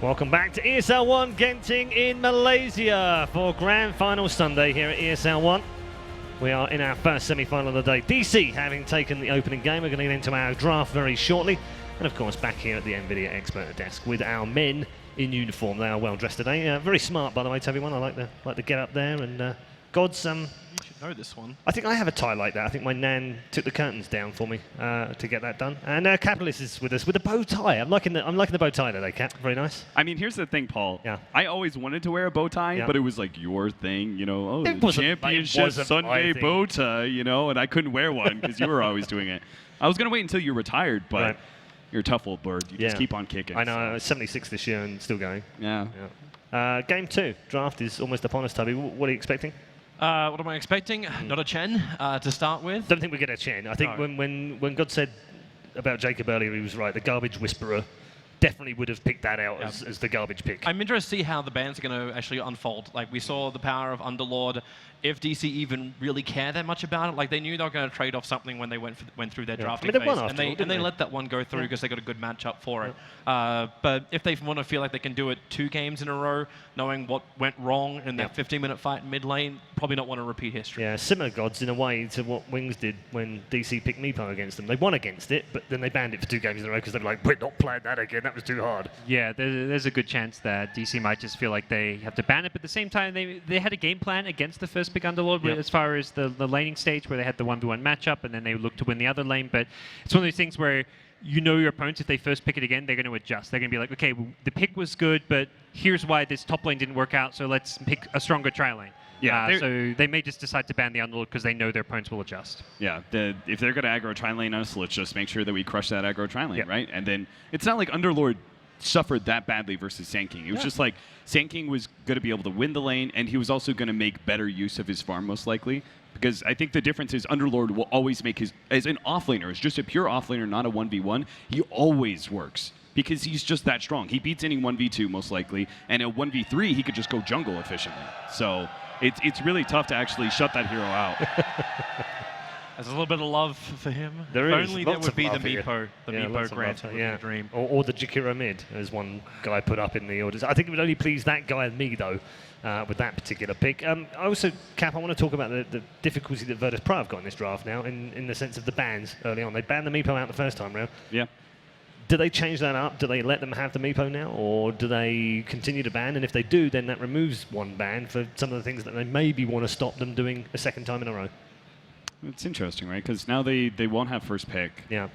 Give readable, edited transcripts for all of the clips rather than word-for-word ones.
Welcome back to ESL One Genting in Malaysia for Grand Final Sunday here at ESL One. We are in our first semi-final of the day. DC having taken the opening game. We're going to get into our draft very shortly. And of course, back here at the NVIDIA Expert Desk with our men in uniform. They are well dressed today. Very smart, by the way, to everyone. I like the get up there. And God's You should know this one. I think I have a tie like that. I think my nan took the curtains down for me to get that done. And Capitalist is with us with a bow tie. I'm liking the bow tie today, Cap. Very nice. I mean, here's the thing, Paul. Yeah. I always wanted to wear a bow tie, but it was like your thing, you know. Oh, It the wasn't championship my Sunday thing. bow tie, you know, and I couldn't wear one because you were always doing it. I was gonna wait until you retired, but Right. you're a tough old bird. You just keep on kicking. I know. 76 this year and still going. Yeah. Game 2. Draft is almost upon us, Toby. What are you expecting? What am I expecting? Not a Chen to start with. Don't think we get a Chen. I think No. when God said about Jacob earlier, he was right. The garbage whisperer definitely would have picked that out as the garbage pick. I'm interested to see how the bans are going to actually unfold. Like, we saw the power of Underlord. If DC even really care that much about it, like, they knew they were going to trade off something when they went through their drafting they won phase, after all, didn't and they they? let that one go through because they got a good matchup for it. But if they want to feel like they can do it 2 games in a row, knowing what went wrong in that 15-minute fight in mid lane, probably not want to repeat history. Yeah, similar gods in a way to what Wings did when DC picked Meepo against them. They won against it, but then they banned it for 2 games in a row because they were like, we're not playing that again. That was too hard. Yeah, there's a good chance that DC might just feel like they have to ban it, but at the same time, they had a game plan against the first pick Underlord as far as the laning stage where they had the 1v1 matchup, and then they looked to win the other lane. But it's one of those things where you know your opponents, if they first pick it again, they're going to adjust. They're going to be like, okay, well, the pick was good, but here's why this top lane didn't work out, so let's pick a stronger tri lane. Yeah, so they may just decide to ban the Underlord because they know their opponents will adjust. Yeah, if they're going to aggro tri lane us, let's just make sure that we crush that aggro tri lane, right? And then it's not like Underlord suffered that badly versus Sand King. It was just like Sand King was going to be able to win the lane, and he was also going to make better use of his farm, most likely. Because I think the difference is Underlord will always make his, as an offlaner, as just a pure offlaner, not a 1v1, he always works. Because he's just that strong. He beats any 1v2, most likely, and a 1v3, he could just go jungle efficiently. So it's really tough to actually shut that hero out. There's a little bit of love for him. There if is. only Lots there would of be the love here. Meepo, lots of grant love, would be a dream. Or the Jakiro mid, as one guy put up in the orders. I think it would only please that guy and me, though, with that particular pick. I also, Cap, I want to talk about the difficulty that Virtus.pro have got in this draft now, in the sense of the bans early on. They banned the Meepo out the first time round. Yeah. Do they change that up? Do they let them have the Meepo now? Or do they continue to ban? And if they do, then that removes one ban for some of the things that they maybe want to stop them doing a second time in a row. It's interesting, right? Because now they won't have first pick. Yeah.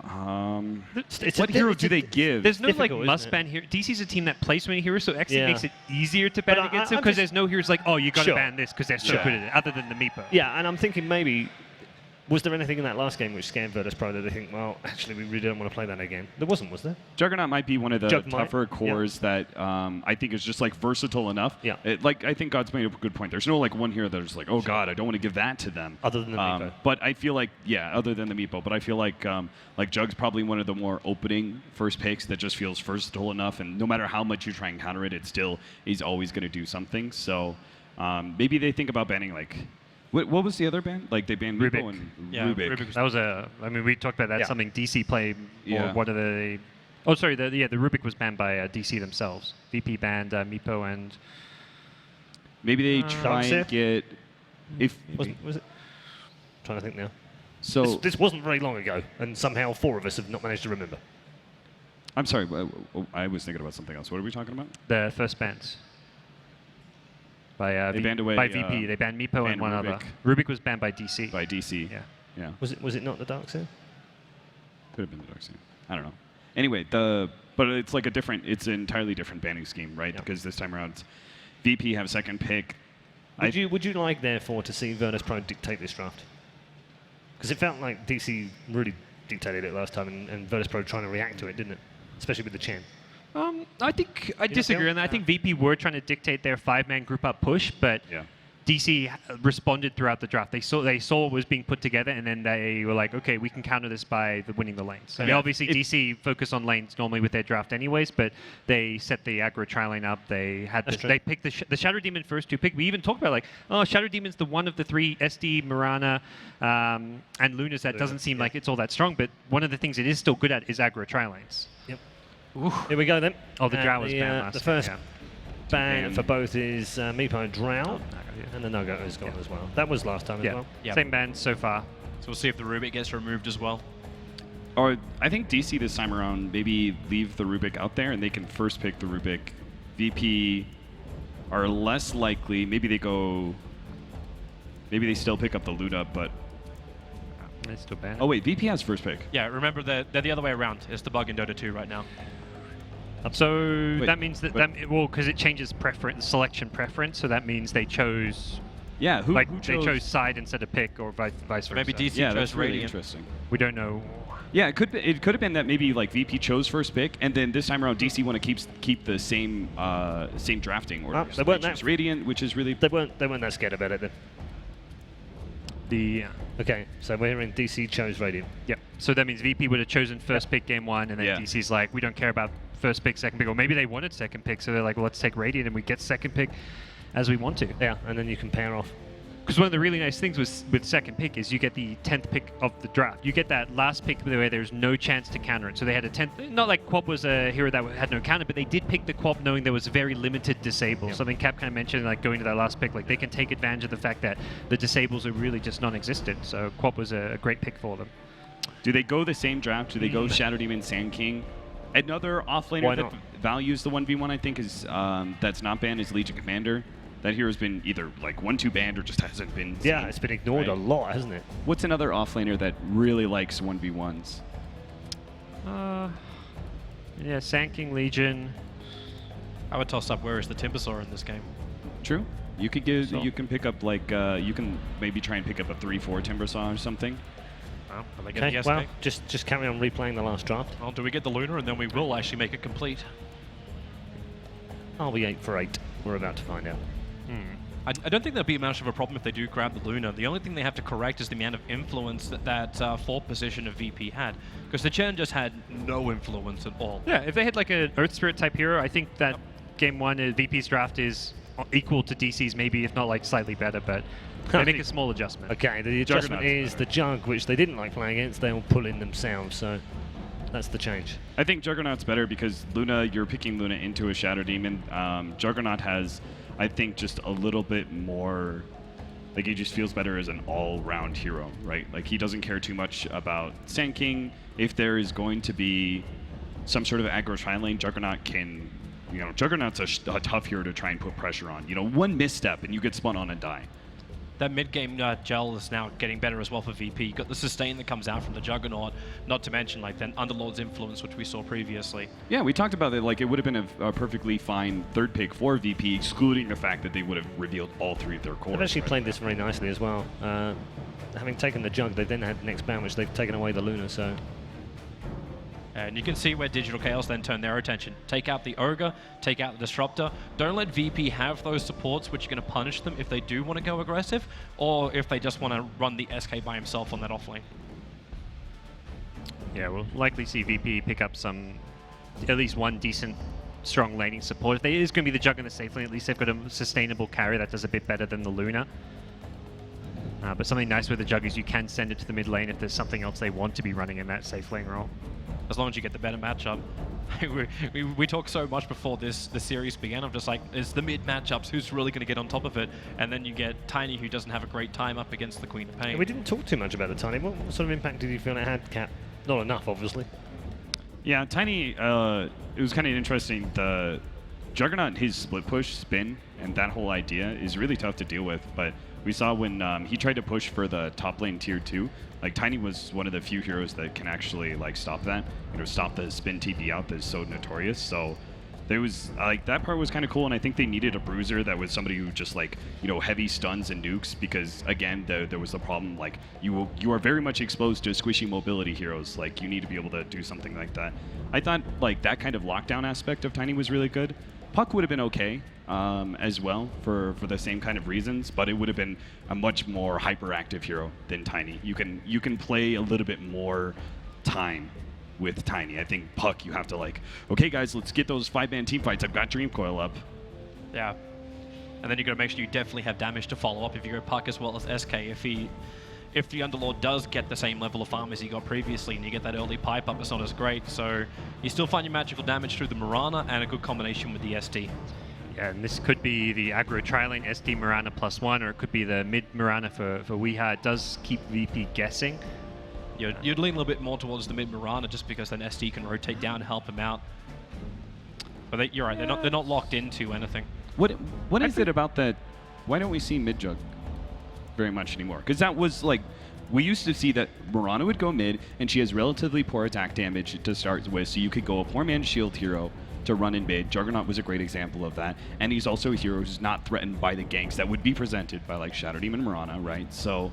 What hero do they give? There's no like Difficult, must isn't ban hero. DC's a team that plays so many heroes, so actually makes it easier to ban But against them I'm because just- there's no heroes like, oh, you got to Sure. ban this because they're so good at it, other than the Meepo. Yeah, and I'm thinking maybe, was there anything in that last game which scared Virtus.pro that they think, well, actually, we really don't want to play that again? There wasn't, was there? Juggernaut might be one of the Jug might, tougher cores that I think is just like versatile enough. Yeah. I think God's made a good point. There's no like one hero that's like, oh God, I don't want to give that to them. Other than the Meepo. But I feel like, other than the Meepo. But I feel like Jug's probably one of the more opening first picks that just feels versatile enough. And no matter how much you try and counter it, it still is always going to do something. So maybe they think about banning like. What was the other ban? Like they banned Rubik. Meepo and Yeah, Rubik. Rubik was That was I mean, we talked about that. Yeah. Something DC played. Yeah. Or one of the. Oh, sorry. The Rubik was banned by DC themselves. VP banned Meepo and. Maybe they try Darkseer? and get if Was it? Trying to think now. so. This wasn't very long ago, and somehow 4 of us have not managed to remember. I'm sorry, I was thinking about something else. What are we talking about? The first bans. By They banned away, by VP. They banned Meepo and one Rubik. other. Rubik was banned by DC. By DC. Yeah. Yeah. Was it not the Darkseer? Could have been the Dark Scene. I don't know. Anyway, but it's like it's an entirely different banning scheme, right? Yeah. Because this time around, it's VP have second pick. Would you like, therefore, to see Virtus.pro dictate this draft? Because it felt like DC really dictated it last time, and Virtus.pro trying to react to it, didn't it? Especially with the Chen. I think I don't disagree feel? on that. I think VP were trying to dictate their 5-man group up push, but Yeah. DC responded throughout the draft. They saw what was being put together, and then they were like, okay, we can counter this by winning the lanes. I mean, Yeah. obviously, DC focus on lanes normally with their draft anyways, but they set the aggro tri lane up. They had That's true. they picked the Shadow Demon first to pick. We even talked about like, oh, Shadow Demon's the one of the 3 SD, Mirana, and Luna's that doesn't seem like it's all that strong. But one of the things it is still good at is aggro tri lanes. Yep. Here we go then. Oh, the Drow was banned last The first game, ban Ban. for both is Meepo Drow, yeah. and the Nugget is gone as well. That was last time as well. Yeah. Same ban so far. So we'll see if the Rubik gets removed as well. Or I think DC this time around maybe leave the Rubik out there and they can first pick the Rubik. VP are less likely. Maybe they still pick up the Luna, but They still ban. oh wait, VP has first pick. Yeah, remember they're the other way around. It's the bug in Dota 2 right now. So Wait, that means that, well, because it changes preference, selection preference, so that means they chose, Yeah, who they chose? chose side instead of pick, or vice versa. Maybe DC Yeah, chose that's really Radiant. interesting. We don't know. Yeah, it could have been that maybe like VP chose first pick, and then this time around DC want to keep the same drafting order. they weren't chose that- Radiant, which is really They weren't that scared about it then. The Okay, so we're in DC chose Radiant. yeah. So that means VP would have chosen first pick game one, and then Yeah. DC's like, we don't care about first pick, second pick, or maybe they wanted second pick, so they're like, well, let's take Radiant, and we get second pick as we want to. Yeah, and then you can pair off. Because one of the really nice things with second pick is you get the 10th pick of the draft. You get that last pick where there's no chance to counter it. So they had a 10th. Not like Quap was a hero that had no counter, but they did pick the Quap knowing there was very limited disable. Yeah. Something Cap kind of mentioned, like going to that last pick, like they can take advantage of the fact that the disables are really just non-existent. So Quap was a great pick for them. Do they go the same draft? Do they go Shadow Demon, Sand King? Another Why offlaner that not? values the 1v1, I think, is that's not banned is Legion Commander. That hero's been either like 1-2 banned or just hasn't been. Yeah, seen, it's been ignored a right? lot, hasn't it? What's another offlaner that really likes 1v1s? Yeah, Sand King, Legion. I would toss up where is the Timbersaw in this game. True. You could give. So- You can pick up like. You can maybe try and pick up a 3/4 Timbersaw or something. Well, are they getting Okay, the well, SK? just carry on replaying the last draft. Well, do we get the Luna and then we will actually make it complete? Are we 8 for 8? We're about to find out. I don't think there'll be much of a problem if they do grab the Luna. The only thing they have to correct is the amount of influence that fourth position of VP had. Because the Chen just had no influence at all. Yeah, if they had like an Earth Spirit type hero, I think that game one VP's draft is equal to DC's, maybe if not like slightly better, but they make a small adjustment. Okay, the adjustment Juggernaut's is the Jug, which they didn't like playing against. They'll pull in themselves, so that's the change. I think Juggernaut's better because Luna, you're picking Luna into a Shadow Demon. Juggernaut has, I think, just a little bit more, like he just feels better as an all-round hero, right? Like he doesn't care too much about Sand King. If there is going to be some sort of aggro tri lane, Juggernaut can, Juggernaut's a tough hero to try and put pressure on. One misstep and you get spun on and die. That mid-game gel is now getting better as well for VP. You got the sustain that comes out from the Juggernaut, not to mention like then Underlord's influence, which we saw previously. Yeah, we talked about it. Like it would have been a perfectly fine third pick for VP, excluding the fact that they would have revealed all three of their cores. They've actually right? played this very nicely as well. Having taken the Jug, they then had the next ban, which they've taken away the Luna, so... And you can see where Digital Chaos then turn their attention. Take out the Ogre, take out the Disruptor. Don't let VP have those supports which are going to punish them if they do want to go aggressive, or if they just want to run the SK by himself on that offlane. Yeah, we'll likely see VP pick up at least one decent, strong laning support. If there is going to be the Jug in the safe lane, at least they've got a sustainable carry that does a bit better than the Luna. But something nice with the Jug is you can send it to the mid lane if there's something else they want to be running in that safe lane role. As long as you get the better matchup. we talked so much before the series began. I'm just like, it's the mid matchups. Who's really going to get on top of it? And then you get Tiny, who doesn't have a great time up against the Queen of Pain. We didn't talk too much about the Tiny. What sort of impact did you feel it had, Cap? Not enough, obviously. Yeah, Tiny, it was kind of interesting. The Juggernaut, his split push, spin, and that whole idea is really tough to deal with. But we saw when he tried to push for the top lane tier 2, like Tiny was one of the few heroes that can actually like stop that, stop the spin TP out that's so notorious. So there was like that part was kind of cool, and I think they needed a bruiser that was somebody who just like heavy stuns and nukes, because again there was the problem like you are very much exposed to squishy mobility heroes. Like you need to be able to do something like that. I thought like that kind of lockdown aspect of Tiny was really good. Puck would have been okay as well for the same kind of reasons, but it would have been a much more hyperactive hero than Tiny. You can play a little bit more time with Tiny. I think Puck, you have to like, okay guys, let's get those 5-man team fights. I've got Dream Coil up. Yeah. And then you got to make sure you definitely have damage to follow up if you go Puck as well as SK. if the Underlord does get the same level of farm as he got previously and you get that early pipe up, it's not as great. So you still find your magical damage through the Mirana and a good combination with the SD. Yeah, and this could be the aggro tri-lane SD Mirana +1, or it could be the mid Mirana for Weeha. It does keep VP guessing. You'd lean a little bit more towards the mid Mirana just because then SD can rotate down and help him out. But you're right, they're not locked into anything. What is it about that? Why don't we see mid jug very much anymore? Because that was like, we used to see that Mirana would go mid, and she has relatively poor attack damage to start with, so you could go a 4-man shield hero to run in mid. Juggernaut was a great example of that, and he's also a hero who's not threatened by the ganks that would be presented by like Shadow Demon Mirana, right? So,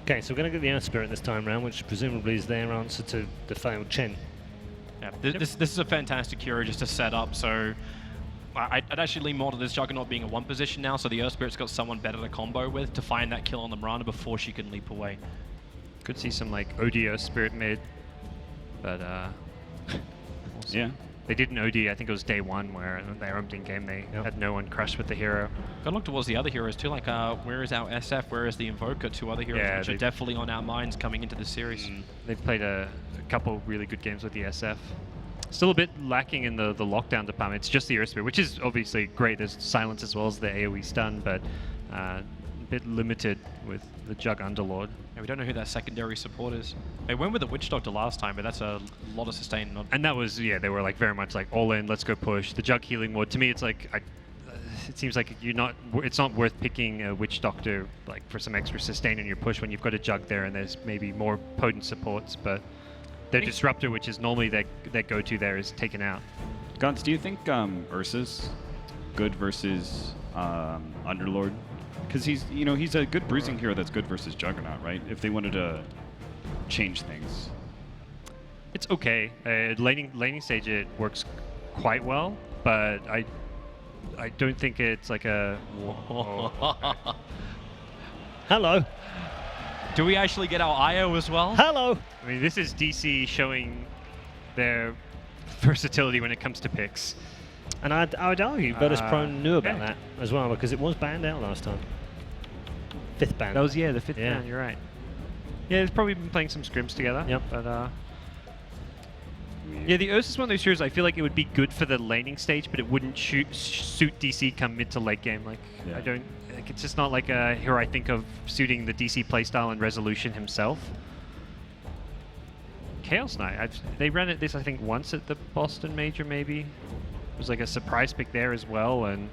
okay, so we're going to get the Earth Spirit this time round, which presumably is their answer to the failed Chen. Yeah, this is a fantastic hero just to set up. So I'd actually lean more to this Juggernaut being a 1 position now, so the Earth Spirit's got someone better to combo with to find that kill on the Mirana before she can leap away. Could see some like OD Earth Spirit mid, but yeah. They did an OD, I think it was day 1, where in their opening game they had no one crush with the hero. Gotta look towards the other heroes too, like where is our SF, where is the Invoker, 2 other heroes which are definitely on our minds coming into the series. They've played a couple really good games with the SF. Still a bit lacking in the lockdown department. It's just the Earth Spirit, which is obviously great. There's silence as well as the AoE stun, but a bit limited with the Jug Underlord. Yeah, we don't know who that secondary support is. They went with the Witch Doctor last time, but that's a lot of sustain. And that was, yeah, they were like very much like all in, let's go push. The Jug healing mode, to me, it's like, it seems like it's not worth picking a Witch Doctor like for some extra sustain in your push when you've got a Jug there and there's maybe more potent supports, but their Disruptor, which is normally their go-to there, is taken out. Gods, do you think Ursa's good versus Underlord? Because he's a good bruising hero that's good versus Juggernaut, right? If they wanted to change things. It's okay. Laning stage it works quite well, but I don't think it's like a... Hello. Do we actually get our IO as well? Hello. I mean, this is DC showing their versatility when it comes to picks. And I would argue Virtus.pro knew about that as well, because it was banned out last time. 5th ban. That was, the 5th ban, you're right. Yeah, they've probably been playing some scrims together. Yep. But, yeah, the Ursa is one of those heroes I feel like it would be good for the laning stage, but it wouldn't suit DC come mid to late game. Like, I don't... Like, it's just not like a hero I think of suiting the DC playstyle and Resolution himself. Chaos Knight, they ran it this I think once at the Boston Major maybe. It was like a surprise pick there as well, and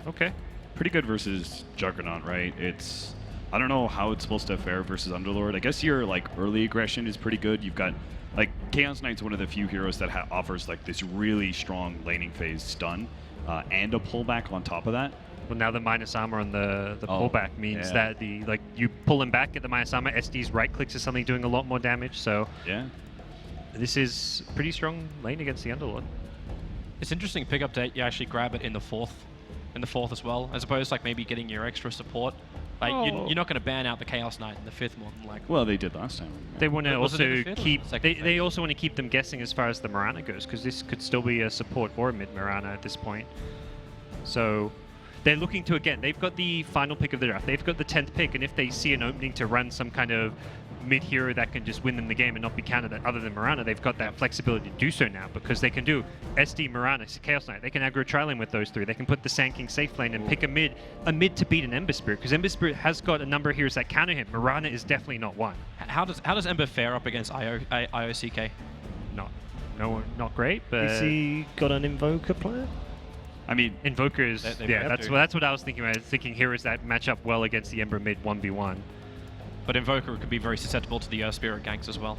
okay. Pretty good versus Juggernaut, right? It's, I don't know how it's supposed to fare versus Underlord. I guess your like early aggression is pretty good. You've got like Chaos Knight's one of the few heroes that offers like this really strong laning phase stun and a pullback on top of that. Well, now the minus armor on the pullback means that you pull him back at the minus armor. SD's right clicks is something doing a lot more damage. So this is pretty strong lane against the Underlord. It's interesting pick up date. You actually grab it in the fourth as well, as opposed to like maybe getting your extra support. Like you're not going to ban out the Chaos Knight in the 5th more than likely. Well, they did last time. They want to also keep. They also want to keep them guessing as far as the Mirana goes, because this could still be a support or a mid Mirana at this point. So they're looking to, again, they've got the final pick of the draft. They've got the 10th pick, and if they see an opening to run some kind of mid hero that can just win them the game and not be counted other than Mirana, they've got that flexibility to do so now, because they can do SD, Mirana, Chaos Knight. They can aggro tri-lane with those 3. They can put the Sand King safe lane and pick a mid to beat an Ember Spirit, because Ember Spirit has got a number of heroes that counter him. Mirana is definitely not one. How does Ember fare up against IOCK? Not great, but... Has he got an Invoker player? I mean, Invokers, that's what I was thinking. I was thinking heroes that match up well against the Ember mid 1v1. But Invoker could be very susceptible to the Earth Spirit ganks as well.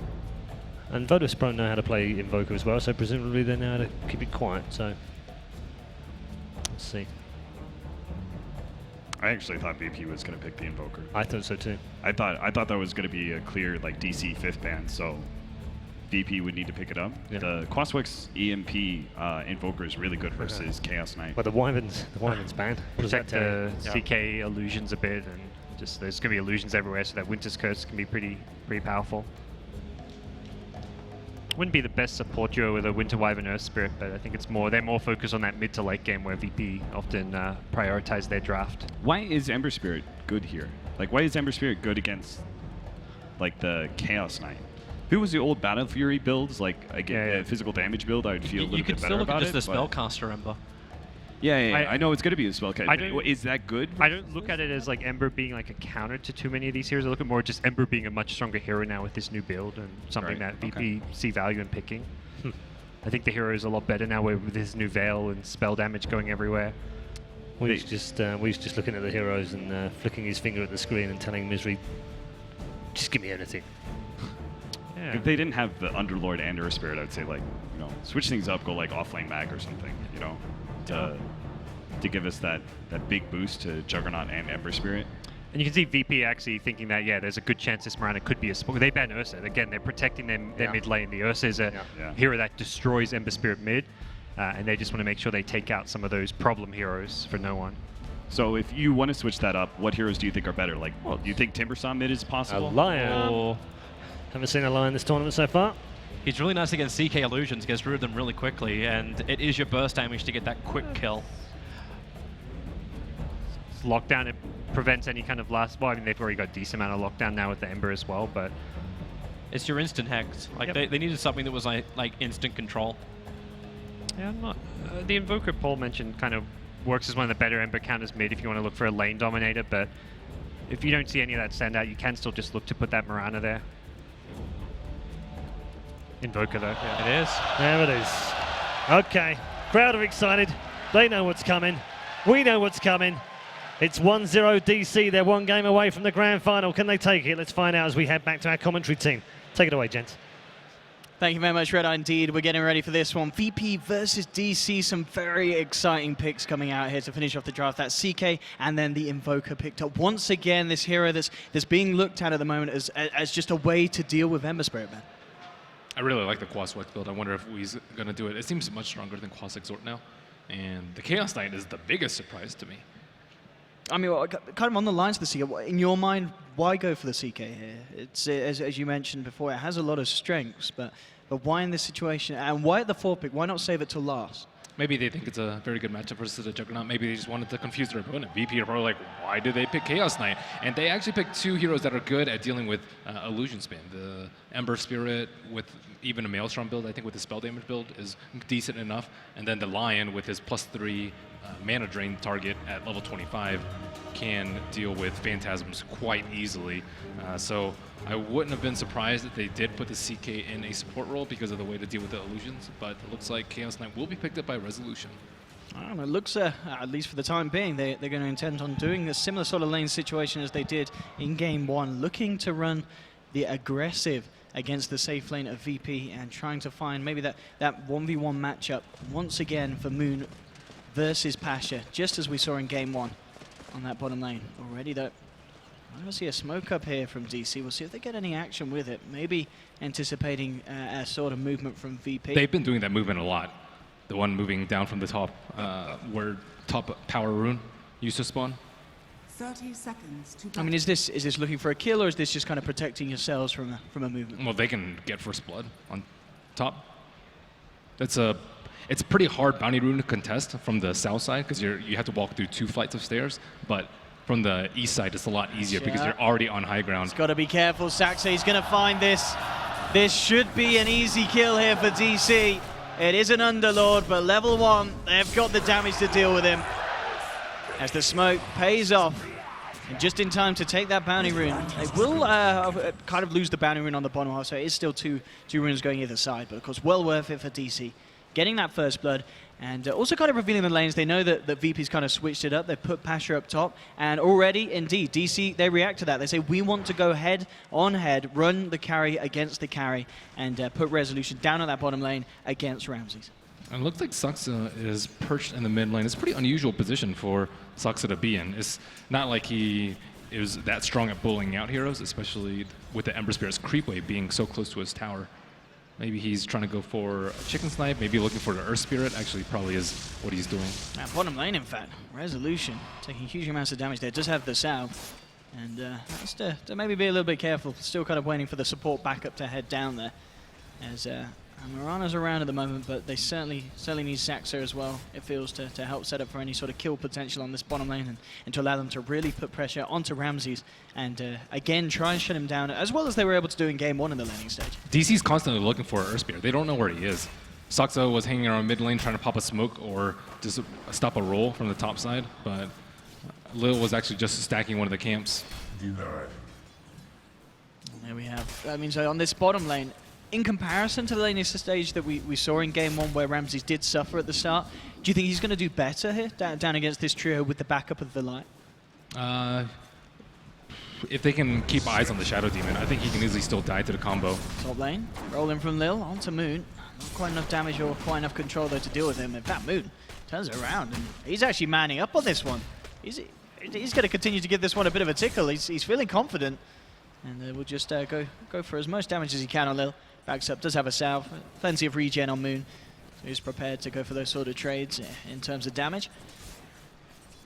And Virtus.pro know how to play Invoker as well, so presumably they know how to keep it quiet, so... Let's see. I actually thought VP was going to pick the Invoker. I thought so too. I thought that was going to be a clear like DC 5th ban, so VP would need to pick it up. Yeah. The Quaswix EMP Invoker is really good versus Chaos Knight. Well, the Wyvern's banned. Protect the CK illusions a bit, and just there's going to be illusions everywhere, so that Winter's Curse can be pretty powerful. Wouldn't be the best support duo with a Winter Wyvern Earth Spirit, but I think they're more focused on that mid to late game where VP often prioritize their draft. Why is Ember Spirit good here? Like, why is Ember Spirit good against, like, the Chaos Knight? If it was the old Battle Fury builds, like, a physical damage build, I would feel a little bit better about it. You could still look at just the Spellcaster Ember. Yeah, I know it's going to be a Spellcaster. Is that good? I don't look at it as like Ember being like a counter to too many of these heroes. I look at more just Ember being a much stronger hero now with this new build and something that VP see value in picking. I think the hero is a lot better now with his new Veil and spell damage going everywhere. We's just looking at the heroes and flicking his finger at the screen and telling Misery, just give me anything. Yeah. If they didn't have the Underlord and Earth Spirit, I'd say, like, you know, switch things up, go like offlane mag or something, you know, to give us that big boost to Juggernaut and Ember Spirit. And you can see VP actually thinking that, there's a good chance this Mirana could be a support. They ban Ursa. Again, they're protecting their mid lane. The Ursa is a hero that destroys Ember Spirit mid, and they just want to make sure they take out some of those problem heroes for no one. So if you want to switch that up, what heroes do you think are better? Like, do you think Timbersaw mid is possible? A Lion. Haven't seen a Lion this tournament so far. He's really nice against CK Illusions, gets rid of them really quickly, and it is your burst damage to get that quick kill. Lockdown, it prevents any kind of last. Well, I mean, they've already got a decent amount of lockdown now with the Ember as well, but it's your instant hex. Like they needed something that was like instant control. Yeah, I'm not. The Invoker Paul mentioned kind of works as one of the better Ember counters mid if you want to look for a lane dominator, but if you don't see any of that stand out, you can still just look to put that Mirana there. Invoker though. Yeah. It is. There it is. Okay. Crowd are excited. They know what's coming. We know what's coming. It's 1-0 DC. They're one game away from the grand final. Can they take it? Let's find out as we head back to our commentary team. Take it away, gents. Thank you very much, Red Eye. Indeed, we're getting ready for this one. VP versus DC. Some very exciting picks coming out here to finish off the draft. That's CK and then the Invoker picked up. Once again, this hero that's being looked at the moment as just a way to deal with Ember Spirit, man. I really like the Quas Wex build. I wonder if he's going to do it. It seems much stronger than Quas Exort now. And the Chaos Knight is the biggest surprise to me. I mean, kind of on the lines of the CK, in your mind, why go for the CK here? It's as you mentioned before, it has a lot of strengths, but why in this situation? And why at the 4 pick? Why not save it till last? Maybe they think it's a very good matchup versus the Juggernaut. Maybe they just wanted to confuse their opponent. VP are probably like, why did they pick Chaos Knight? And they actually picked 2 heroes that are good at dealing with illusion spam. The Ember Spirit with even a Maelstrom build, I think with the spell damage build, is decent enough. And then the Lion with his +3 mana drain target at level 25 can deal with Phantasms quite easily. So I wouldn't have been surprised if they did put the CK in a support role because of the way to deal with the illusions, but it looks like Chaos Knight will be picked up by Resolution. I don't know, it looks, at least for the time being, they're going to intend on doing a similar sort of lane situation as they did in Game 1, looking to run the aggressive against the safe lane of VP and trying to find maybe that 1v1 matchup once again for Moon versus Pasha, just as we saw in Game 1 on that bottom lane. Already though, I don't see a smoke up here from DC. We'll see if they get any action with it. Maybe anticipating a sort of movement from VP. They've been doing that movement a lot. The one moving down from the top, where top power rune used to spawn. 30 seconds to I mean, is this looking for a kill, or is this just kind of protecting yourselves from a movement? Well, they can get first blood on top. It's a pretty hard bounty rune to contest from the south side because you have to walk through 2 flights of stairs, but from the east side it's a lot easier because you're already on high ground. He's got to be careful. Saxa, he's going to find this. This should be an easy kill here for DC. It is an Underlord, but level 1, they've got the damage to deal with him. As the smoke pays off, and just in time to take that bounty rune. They will kind of lose the bounty rune on the bottom half, so it is still two runes going either side, but of course well worth it for DC. Getting that first blood, and also kind of revealing the lanes. They know that VP's kind of switched it up. They've put Pasha up top, and already, indeed, DC, they react to that. They say, we want to go head on head, run the carry against the carry, and put Resolution down on that bottom lane against Ramses. It looks like Saxa is perched in the mid lane. It's a pretty unusual position for Saxa to be in. It's not like he is that strong at bullying out heroes, especially with the Ember Spirit's creep wave being so close to his tower. Maybe he's trying to go for a chicken snipe, maybe looking for the Earth Spirit. Actually, probably is what he's doing. Bottom lane, in fact. Resolution taking huge amounts of damage there. Does have the south. And has to maybe be a little bit careful. Still kind of waiting for the support backup to head down there. As Mirana's around at the moment, but they certainly need Saxa as well, it feels, to help set up for any sort of kill potential on this bottom lane and to allow them to really put pressure onto Ramses and again try and shut him down, as well as they were able to do in Game 1 in the laning stage. DC's constantly looking for Earthspear. They don't know where he is. Saxa was hanging around mid lane trying to pop a smoke or just stop a roll from the top side, but Lil was actually just stacking one of the camps. And there we have, I mean, so on this bottom lane, in comparison to the laning stage that we saw in Game 1 where Ramses did suffer at the start, do you think he's going to do better here, down against this trio with the backup of the light? If they can keep eyes on the Shadow Demon, I think he can easily still die to the combo. Top lane, rolling from Lil onto Moon. Not quite enough damage or quite enough control though to deal with him. In fact, Moon turns it around and he's actually manning up on this one. He's going to continue to give this one a bit of a tickle. He's feeling confident, and we'll just go for as much damage as he can on Lil. Backs up, does have a salve, plenty of regen on Moon, so he's prepared to go for those sort of trades in terms of damage.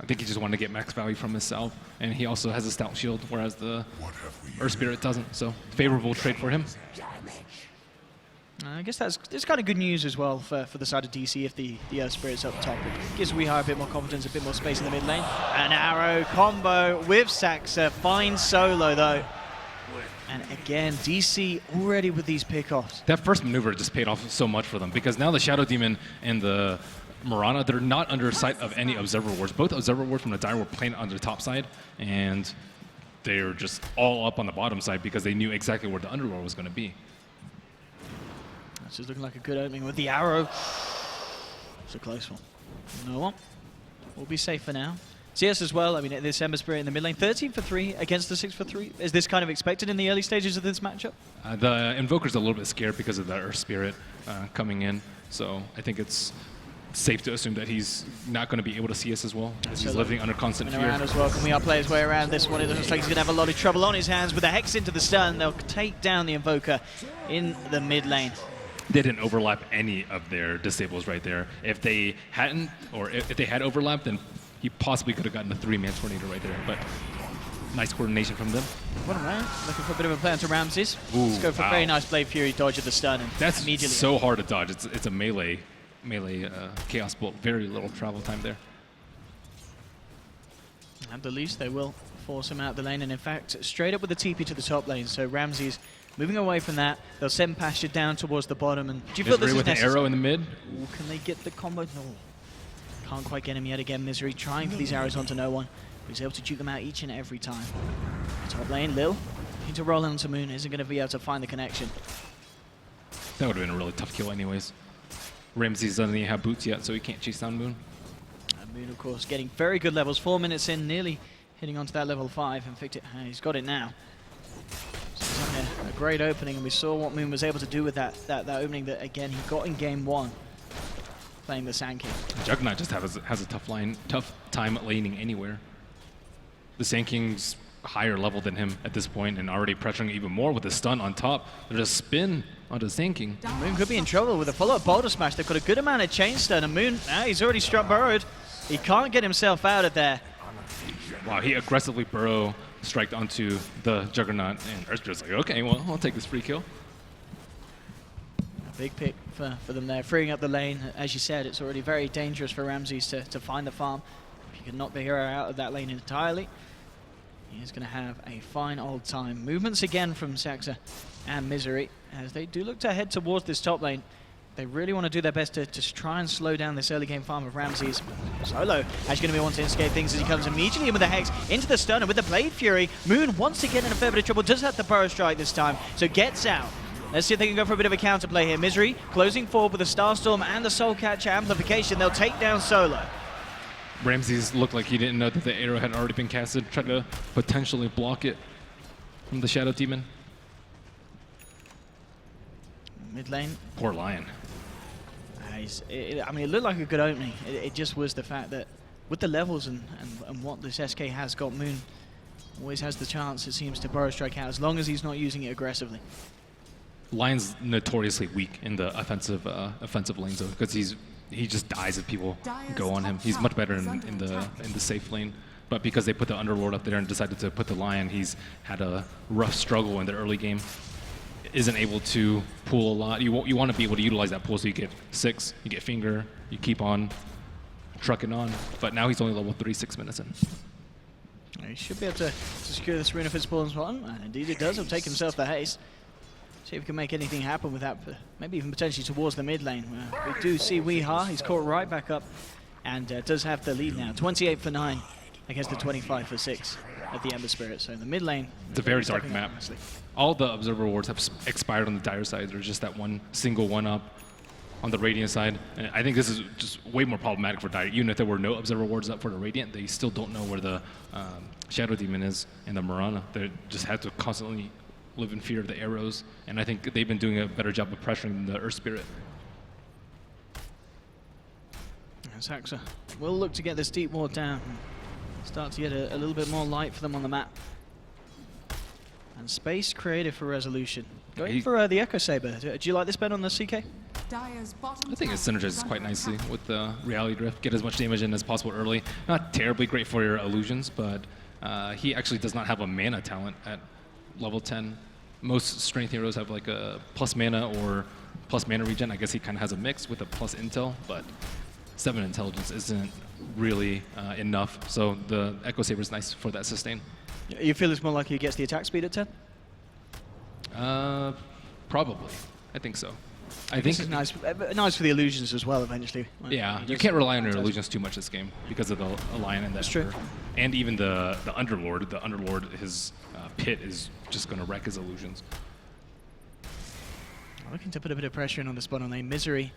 I think he just wanted to get max value from his salve, and he also has a stout shield, whereas the Earth Spirit doesn't, so favorable trade for him. I guess that's kind of good news as well for the side of DC if the Earth Spirit's up top. It gives WeHi a bit more confidence, a bit more space in the mid lane. An arrow combo with Saxa, finds Solo though. And again, DC already with these pickoffs. That first maneuver just paid off so much for them, because now the Shadow Demon and the Mirana, they're not under sight of any Observer Wards. Both Observer Wards from the Dire were playing on the top side, and they're just all up on the bottom side because they knew exactly where the Underlord was going to be. This is looking like a good opening with the arrow. It's a close one. No one. We'll be safe for now. CS as well, I mean, this Ember Spirit in the mid lane, 13 for 3 against the 6 for 3. Is this kind of expected in the early stages of this matchup? The Invoker's a little bit scared because of the Earth Spirit coming in, so I think it's safe to assume that he's not going to be able to see us as well, as he's living under constant fear. Around as well. Can we play his way around this one? It looks like he's going to have a lot of trouble on his hands with the Hex into the stun. They'll take down the Invoker in the mid lane. They didn't overlap any of their disables right there. If they hadn't, or if they had overlapped, then he possibly could have gotten a 3-man tornado right there, but nice coordination from them. Bottom lane, looking for a bit of a play onto Ramses. Ooh, let's go for a very nice Blade Fury dodge of the stun. And that's immediately so hard to dodge. It's a melee Chaos Bolt. Very little travel time there. At the least, they will force him out the lane, and in fact, straight up with the TP to the top lane. So Ramses moving away from that. They'll send Pasture down towards the bottom. And do you feel this is with an arrow in the mid? Ooh, can they get the combo? No. Can't quite get him yet again. Misery trying for these arrows onto no one. He's able to duke them out each and every time. Top lane, Lil. Need to roll onto Moon. Isn't going to be able to find the connection. That would have been a really tough kill anyways. Ramses doesn't even have boots yet, so he can't chase down Moon. And Moon, of course, getting very good levels. 4 minutes in, nearly hitting onto that level 5. And he's got it now. So it's like a great opening, and we saw what Moon was able to do with that opening that, again, he got in Game 1. Playing the Sand King. Juggernaut just has a tough time laning anywhere. The Sand King's higher level than him at this point, and already pressuring even more with the stun on top. There's a spin onto the Sand King. Moon could be in trouble with a follow-up Boulder Smash. They've got a good amount of chain stun, and Moon, he's already struck burrowed. He can't get himself out of there. Wow, he aggressively burrow striked onto the Juggernaut, and Earthspirit's like, okay, well, I'll take this free kill. Big pick for them there, freeing up the lane. As you said, it's already very dangerous for Ramses to find the farm. If you can knock the hero out of that lane entirely, he's going to have a fine old time. Movements again from Saxa and Misery, as they do look to head towards this top lane. They really want to do their best to try and slow down this early game farm of Ramses. Solo actually going to be wanting to escape things as he comes immediately in with the Hex into the stun, and with the Blade Fury, Moon once again in a fair bit of trouble. Does have the Burrow Strike this time, so gets out. Let's see if they can go for a bit of a counterplay here. Misery closing forward with the Starstorm and the Soul Catcher amplification. They'll take down Solo. Ramses looked like he didn't know that the arrow had already been casted, tried to potentially block it from the Shadow Demon. Mid lane. Poor Lion. I mean, it looked like a good opening. It just was the fact that with the levels and what this SK has got, Moon always has the chance, it seems, to Burrow Strike out, as long as he's not using it aggressively. Lion's notoriously weak in the offensive lanes, though, because he just dies if people go on him. He's much better in the safe lane, but because they put the Underlord up there and decided to put the Lion, he's had a rough struggle in the early game. isn't able to pull a lot. You want to be able to utilize that pull, so you get 6, you get finger, you keep on trucking on. But now he's only level 3, 6 minutes in. He should be able to secure this rune if it spawns one, and indeed it does. He'll take himself the haste. See if he can make anything happen with that, maybe even potentially towards the mid lane. We do see Weeha, he's caught right back up, and does have the lead now. 28 for 9 against the 25 for 6 at the Ember Spirit. So in the mid lane, it's a very dark map. All the Observer Wards have expired on the Dire side. There's just that one single one-up on the Radiant side. And I think this is just way more problematic for Dire. Even if there were no Observer Wards up for the Radiant, they still don't know where the Shadow Demon is and the Mirana. They just have to constantly live in fear of the arrows. And I think they've been doing a better job of pressuring the Earth Spirit. Saxa will look to get this deep ward down. Start to get a little bit more light for them on the map. And space created for resolution. Going for the Echo Saber. Do you like this bet on the CK? I think it synergizes quite nicely with the Reality Drift. Get as much damage in as possible early. Not terribly great for your illusions, but he actually does not have a mana talent at level 10. Most strength heroes have like a plus mana or plus mana regen. I guess he kind of has a mix with a plus intel, but 7 intelligence isn't really enough. So the Echo Saber is nice for that sustain. You feel it's more likely he gets the attack speed at 10? Probably. I think so. I think it's nice for the illusions as well eventually. Yeah, you can't rely on your illusions too much this game because of the Lion and the Emperor. True. And even the Underlord. The Underlord, his pit is just going to wreck his illusions. Looking to put a bit of pressure in on the spot on lane. Misery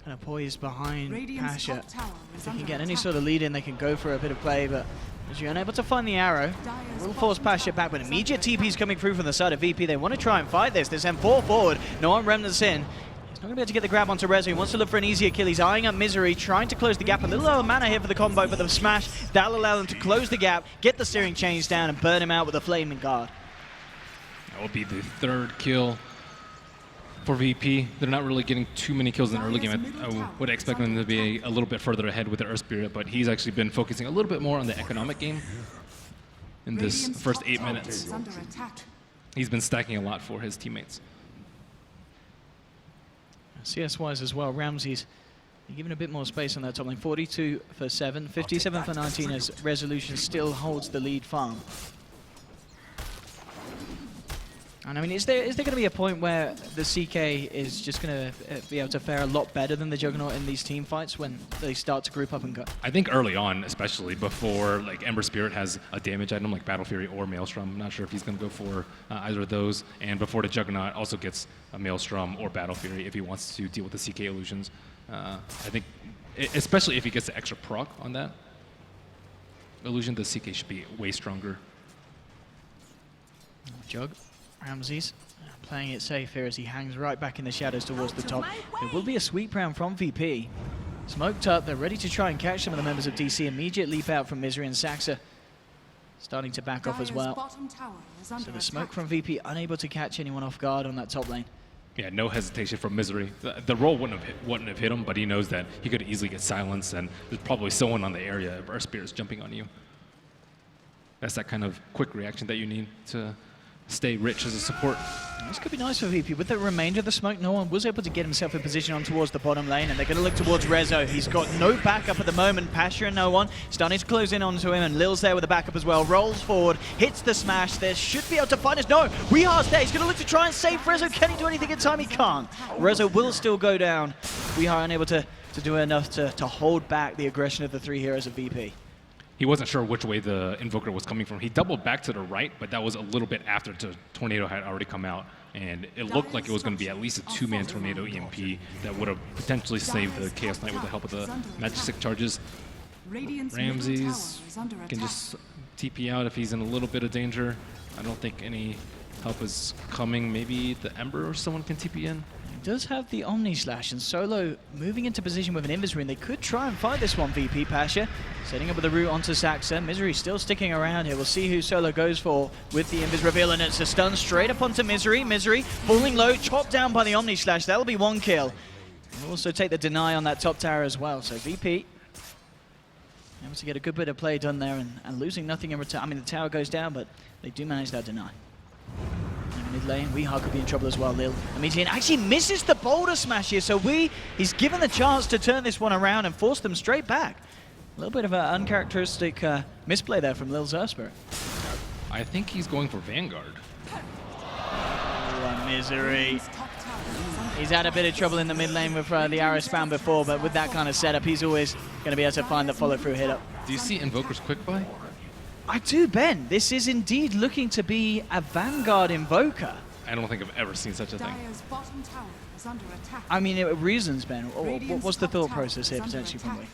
kind of poised behind Pasha. If they can get any sort of lead in, they can go for a bit of play, but as you're unable to find the arrow, will force Pasha back, but immediate TP's coming through from the side of VP. They want to try and fight this. They send 4 forward. No one remnants in. He's not going to be able to get the grab onto Rezo. He wants to look for an easier kill. He's eyeing up Misery, trying to close the gap. A little out of mana here for the combo, but the smash, that'll allow them to close the gap, get the steering chains down, and burn him out with a flaming guard. That will be the 3rd kill for VP. They're not really getting too many kills in the early game. I would expect them to be a little bit further ahead with the Earth Spirit, but he's actually been focusing a little bit more on the economic game in this first 8 minutes. He's been stacking a lot for his teammates. CS-wise as well, Ramsey's given a bit more space on that top lane. 42 for 7, 57 for 19 as Resolution still holds the lead farm. And I mean, is there going to be a point where the CK is just going to be able to fare a lot better than the Juggernaut in these team fights when they start to group up and go? I think early on, especially before like Ember Spirit has a damage item like Battle Fury or Maelstrom. I'm not sure if he's going to go for either of those. And before the Juggernaut also gets a Maelstrom or Battle Fury if he wants to deal with the CK illusions. I think, especially if he gets the extra proc on that illusion, the CK should be way stronger. Jug. Ramses playing it safe here as he hangs right back in the shadows towards the top. It will be a sweep round from VP. Smoked up, they're ready to try and catch some of the members of DC. Immediate leap out from Misery and Saxa. Starting to back off as well. So the smoke from VP unable to catch anyone off guard on that top lane. Yeah, no hesitation from Misery. The roll wouldn't have hit him, but he knows that he could easily get silenced, and there's probably someone on the area if Earth Spirit's jumping on you. That's that kind of quick reaction that you need to stay rich as a support. This could be nice for VP. With the remainder of the smoke, no one was able to get himself in position on towards the bottom lane, and they're going to look towards Rezo. He's got no backup at the moment. Pasha and no one. Starting to close in onto him, and Lil's there with the backup as well. Rolls forward, hits the smash. They should be able to find us. No, Weeha's there. He's going to look to try and save Rezo. Can he do anything in time? He can't. Rezo will still go down. Weeha unable to do enough to hold back the aggression of the 3 heroes of VP. He wasn't sure which way the Invoker was coming from. He doubled back to the right, but that was a little bit after the Tornado had already come out. And it looked like it was going to be at least a 2-man Tornado EMP that would have potentially saved the Chaos Knight with the help of the Majestic charges. Ramses can just TP out if he's in a little bit of danger. I don't think any help is coming. Maybe the Ember or someone can TP in. Does have the Omni Slash, and Solo moving into position with an Invis Rune. They could try and fight this one, VP. Pasha setting up with the route onto Saxa. Misery still sticking around here. We'll see who Solo goes for with the Invis reveal, and it's a stun straight up onto Misery. Misery falling low, chopped down by the Omni Slash. That'll be 1 kill. We'll also take the deny on that top tower as well. So VP able to get a good bit of play done there, and losing nothing in return. I mean, the tower goes down, but they do manage that deny. Mid lane, Weehawk could be in trouble as well, Lil. Amidian actually misses the boulder smash here, so he's given the chance to turn this one around and force them straight back. A little bit of an uncharacteristic misplay there from Lil Zerspirit. I think he's going for Vanguard. Oh, Misery. He's had a bit of trouble in the mid lane with the arrow spam before, but with that kind of setup, he's always going to be able to find the follow-through hit up. Do you see Invoker's quick buy? I do, Ben. This is indeed looking to be a Vanguard Invoker. I don't think I've ever seen such a thing. Dire's bottom tower is under attack. I mean, reasons, Ben. What was the thought process here potentially from me?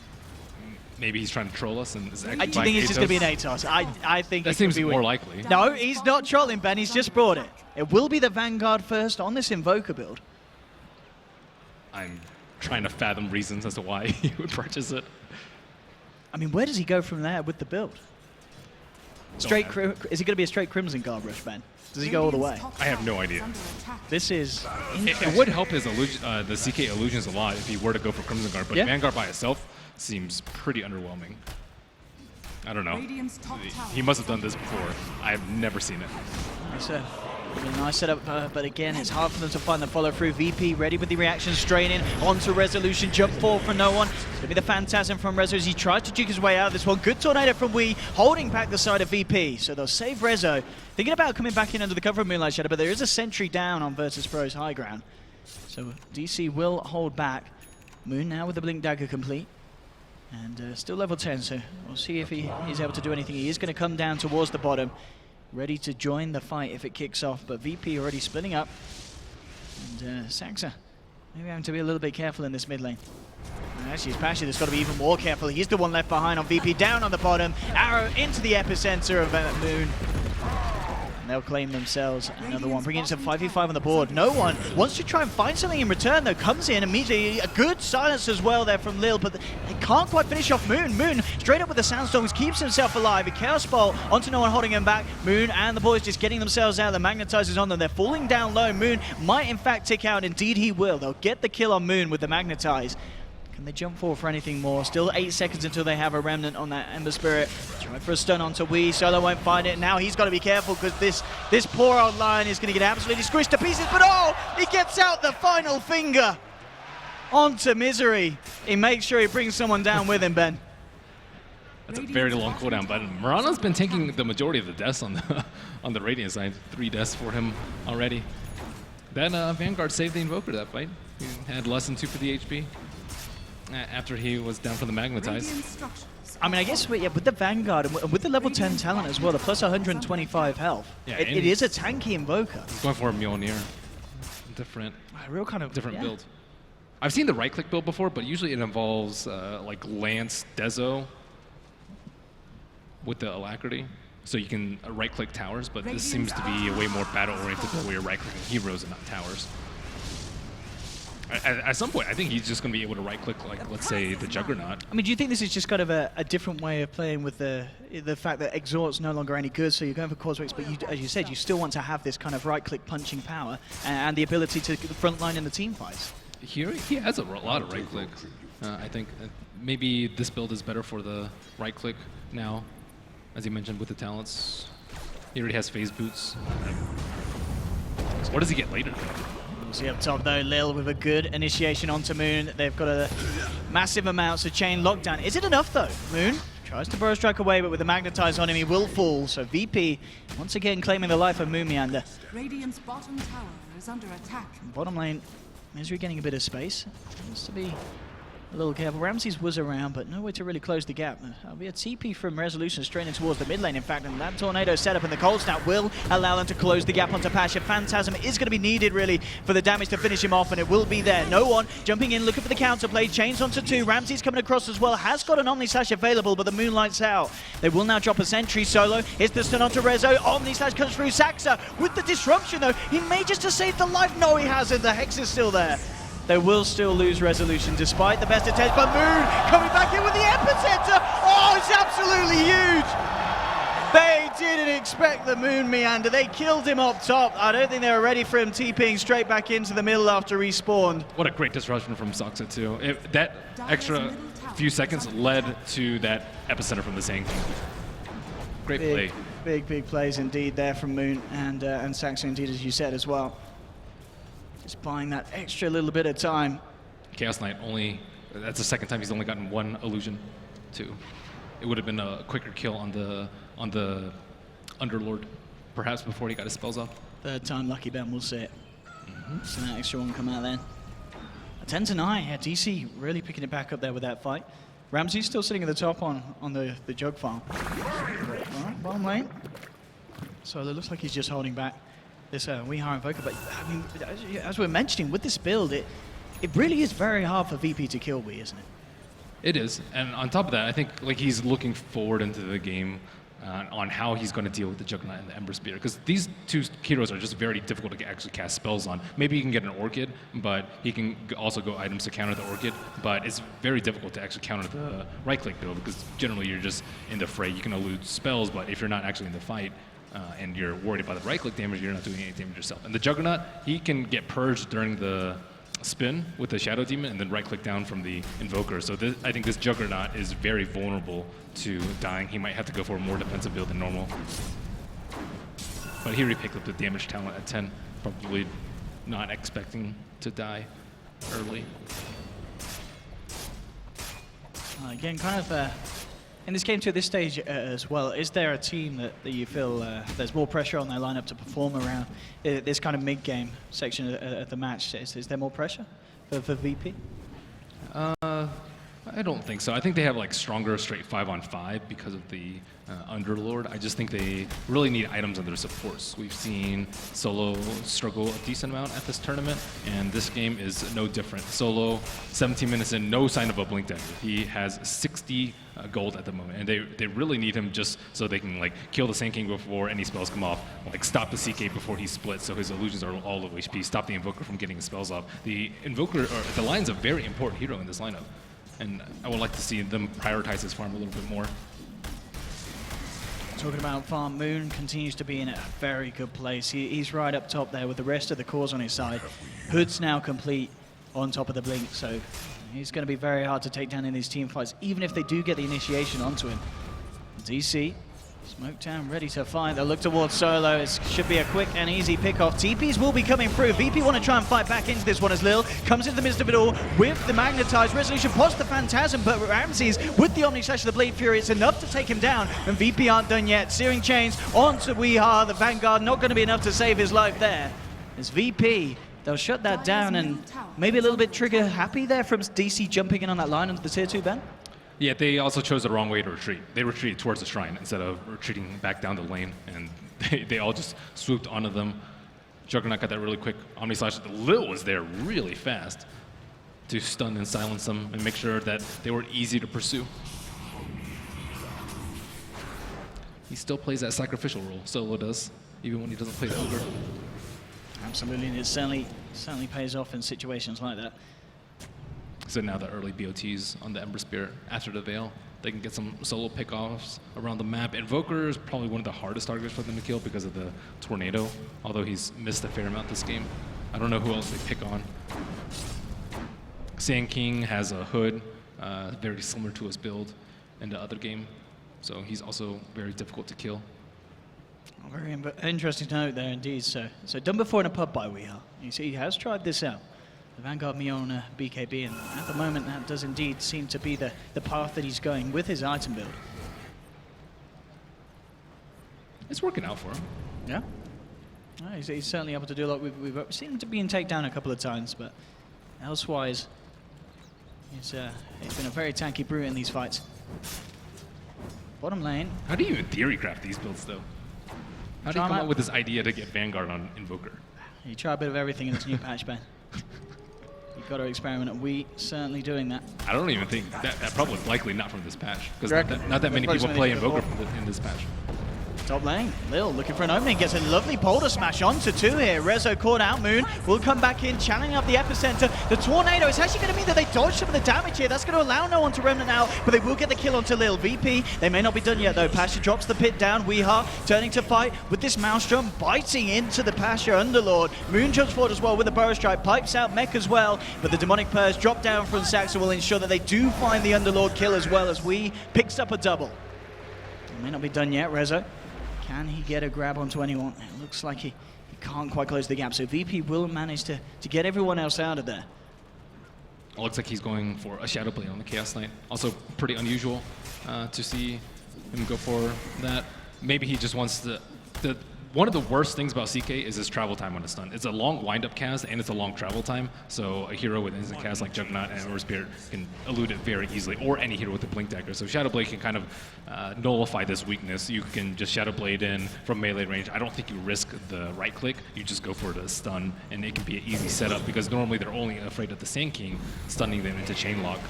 Maybe he's trying to troll us and is Do you think it's just going to be an ATOS? I think that seems more likely. No, he's not trolling, Ben. He's just brought it. It will be the Vanguard first on this Invoker build. I'm trying to fathom reasons as to why he would purchase it. I mean, where does he go from there with the build? Is he going to be a straight Crimson Guard rush, Ben? Does he go all the way? I have no idea. This is It would help his the CK illusions a lot if he were to go for Crimson Guard, but Yeah. Vanguard by itself seems pretty underwhelming. I don't know. Radiant's top tower He must have done this before. I've never seen it. It's a nice setup, but again, it's hard for them to find the follow-through. VP ready with the reaction, straining onto Resolution, jump forward for no one. It's going to be the Phantasm from Rezo as he tries to juke his way out of this one. Good tornado from Wee, holding back the side of VP, so they'll save Rezo. Thinking about coming back in under the cover of Moonlight Shadow, but there is a sentry down on Virtus.pro's high ground. So DC will hold back. Moon now with the Blink Dagger complete. And still level 10, so we'll see if he is able to do anything. He is going to come down towards the bottom, ready to join the fight if it kicks off, but VP already splitting up. And Saxa, maybe having to be a little bit careful in this mid lane. And actually, his Passion has got to be even more careful. He's the one left behind on VP, down on the bottom. Arrow into the epicenter of Moon. And they'll claim themselves another one, bringing it to 5v5 on the board. No one wants to try and find something in return, though. Comes in immediately. A good silence as well there from Lil, but they can't quite finish off Moon. Moon straight up with the Sandstorms, keeps himself alive. A Chaos Ball onto no one holding him back. Moon and the boys just getting themselves out. The Magnetizer's on them. They're falling down low. Moon might in fact tick out. Indeed he will. They'll get the kill on Moon with the Magnetize. Can they jump forward for anything more? Still 8 seconds until they have a Remnant on that Ember Spirit. Try for a stun onto Wee. Solo won't find it. Now he's got to be careful because this poor old Lion is going to get absolutely squished to pieces. But oh, he gets out the final finger onto Misery. He makes sure he brings someone down with him, Ben. That's a very long cooldown, but Mirana's been taking the majority of the deaths on the on the Radiant side. 3 deaths for him already. Then Vanguard saved the Invoker that fight. He had less than 2 for the HP. After he was down for the Magnetize. I mean, I guess with the Vanguard and with the level 10 talent as well, the plus 125 health, Yeah, it is a tanky Invoker. He's going for a Mjolnir. Different Real kind of different build. I've seen the right-click build before, but usually it involves like Lance Dezo with the Alacrity. So you can right-click towers, but this seems to be a way more battle-oriented where you're right-clicking heroes and not towers. At some point, I think he's just going to be able to right-click, like, let's say, the Juggernaut. I mean, do you think this is just kind of a different way of playing with the fact that Exhaust's no longer any good, so you're going for Causeways, but you, as you said, you still want to have this kind of right-click punching power and the ability to frontline in the team fights? He has a lot of right-click. I think maybe this build is better for the right-click now, as you mentioned, with the talents. He already has phase boots. What does he get later? See up top though, Lil with a good initiation onto Moon. They've got a massive amounts of chain lockdown. Is it enough though? Moon tries to burrow strike away, but with the Magnetize on him, he will fall. So VP once again claiming the life of Moon Meander. Radiant's bottom tower is under attack. Bottom lane, Misery getting a bit of space. Needs to be a little careful. Ramses was around, but no way to really close the gap. That'll be a TP from Resolution straining towards the mid lane, in fact, and that tornado setup in the cold snap will allow them to close the gap onto Pasha. Phantasm is going to be needed, really, for the damage to finish him off, and it will be there. No one jumping in, looking for the counterplay. Chains onto 2. Ramses coming across as well. Has got an Omni Slash available, but the Moonlight's out. They will now drop a sentry solo. Here's the stun onto Rezo. Omni Slash comes through. Saxa with the disruption, though. He may just have saved the life. No, he hasn't. The Hex is still there. They will still lose Resolution despite the best attempts, but Moon coming back in with the epicenter. Oh, it's absolutely huge. They didn't expect the Moon Meander. They killed him up top. I don't think they were ready for him TPing straight back into the middle after respawned. What a great disruption from Saxa too. That extra few seconds led to that epicenter from the Zang. Great play. Big plays indeed there from Moon and Saxo indeed, as you said as well. Just buying that extra little bit of time. Chaos Knight that's the second time he's only gotten one illusion too. It would have been a quicker kill on the Underlord, perhaps before he got his spells off. Third time Lucky Ben will see it. So that extra one come out then. A 10-9, yeah, DC really picking it back up there with that fight. Ramsey's still sitting at the top on the jug farm. Alright, bottom lane. So it looks like he's just holding back this Weehaw Invoker, but I mean, as we're mentioning, with this build, it really is very hard for VP to kill Wii, isn't it? It is, and on top of that, I think like he's looking forward into the game on how he's going to deal with the Juggernaut and the Ember Spear, because these two heroes are just very difficult to actually cast spells on. Maybe he can get an Orchid, but he can also go items to counter the Orchid, but it's very difficult to actually counter the right-click build, because generally you're just in the fray. You can elude spells, but if you're not actually in the fight, and you're worried about the right-click damage, you're not doing any damage yourself. And the Juggernaut, he can get purged during the spin with the Shadow Demon and then right-click down from the Invoker. So I think this Juggernaut is very vulnerable to dying. He might have to go for a more defensive build than normal. But here he picked up the damage talent at 10, probably not expecting to die early. Again, kind of in this game to this stage as well, is there a team that you feel there's more pressure on their lineup to perform around this kind of mid-game section of the match? Is there more pressure for VP? I don't think so. I think they have like stronger straight 5-on-5 because of the Underlord. I just think they really need items on their supports. We've seen Solo struggle a decent amount at this tournament, and this game is no different. Solo, 17 minutes in, no sign of a blink dagger. He has 60 gold at the moment, and they really need him just so they can like kill the Sand King before any spells come off, like stop the CK before he splits so his illusions are all low HP, stop the Invoker from getting his spells off. The Invoker, or the Lion's a very important hero in this lineup, and I would like to see them prioritize his farm a little bit more. Talking about farm, Moon continues to be in a very good place. He's right up top there with the rest of the cores on his side. Hood's now complete on top of the blink, so he's going to be very hard to take down in these team fights, even if they do get the initiation onto him. DC, Smoketown ready to fight. They'll look towards Solo. It should be a quick and easy pick-off. TPs will be coming through. VP want to try and fight back into this one as Lil comes into the midst of it all with the Magnetized Resolution, pots the Phantasm, but Ramses with the Omni Slash of the Blade Fury, it's enough to take him down, and VP aren't done yet. Searing Chains onto Weehaw, the Vanguard, not going to be enough to save his life there. As VP, they'll shut that down, and maybe a little bit trigger happy there from DC jumping in on that line onto the tier 2, Ben? Yeah, they also chose the wrong way to retreat. They retreated towards the shrine instead of retreating back down the lane, and they all just swooped onto them. Juggernaut got that really quick Omni Slash. Lil was there really fast to stun and silence them and make sure that they were easy to pursue. He still plays that sacrificial role, Solo does, even when he doesn't play the Ogre. Absolutely, and it certainly pays off in situations like that. So now the early BOTs on the Ember Spirit after the Veil, they can get some solo pickoffs around the map. Invoker is probably one of the hardest targets for them to kill because of the Tornado, although he's missed a fair amount this game. I don't know who else they pick on. Sand King has a Hood, very similar to his build in the other game, so he's also very difficult to kill. Very interesting to note there indeed. So done before in a pub by Weehaw. You see, he has tried this out. The Vanguard Mion BKB, and at the moment that does indeed seem to be the path that he's going with his item build. It's working out for him. Yeah. He's certainly able to do a lot. We've seen him to be in takedown a couple of times, but elsewise, he's been a very tanky brute in these fights. Bottom lane. How do you even theory craft these builds, though? How do you come up with this idea to get Vanguard on Invoker? You try a bit of everything in this new patch, Ben. You've got to experiment, and we certainly doing that. I don't even think that probably likely not from this patch, because not that many people play Invoker in this patch. Top lane, Lil looking for an opening, gets a lovely boulder smash onto 2 here. Rezo caught out, Moon will come back in, channeling up the epicenter. The Tornado, it's actually going to mean that they dodge some of the damage here. That's going to allow no one to Remnant out, but they will get the kill onto Lil. VP, they may not be done yet though. Pasha drops the pit down. Weehaw turning to fight with this Maelstrom, biting into the Pasha Underlord. Moon jumps forward as well with the Burrow Strike, pipes out Mech as well, but the Demonic Purse drop down from Saxo will ensure that they do find the Underlord kill as well as we picks up a double. It may not be done yet, Rezo. Can he get a grab onto anyone? It looks like he can't quite close the gap, so VP will manage to get everyone else out of there. It looks like he's going for a shadow play on the Chaos Knight. Also pretty unusual to see him go for that. Maybe he just wants to... One of the worst things about CK is his travel time on a stun. It's a long wind-up cast and it's a long travel time, so a hero with instant cast like Juggernaut and Ember Spirit can elude it very easily, or any hero with a Blink Dagger. So Shadow Blade can kind of nullify this weakness. You can just Shadow Blade in from melee range. I don't think you risk the right click. You just go for the stun, and it can be an easy setup because normally they're only afraid of the Sand King stunning them into chain lock.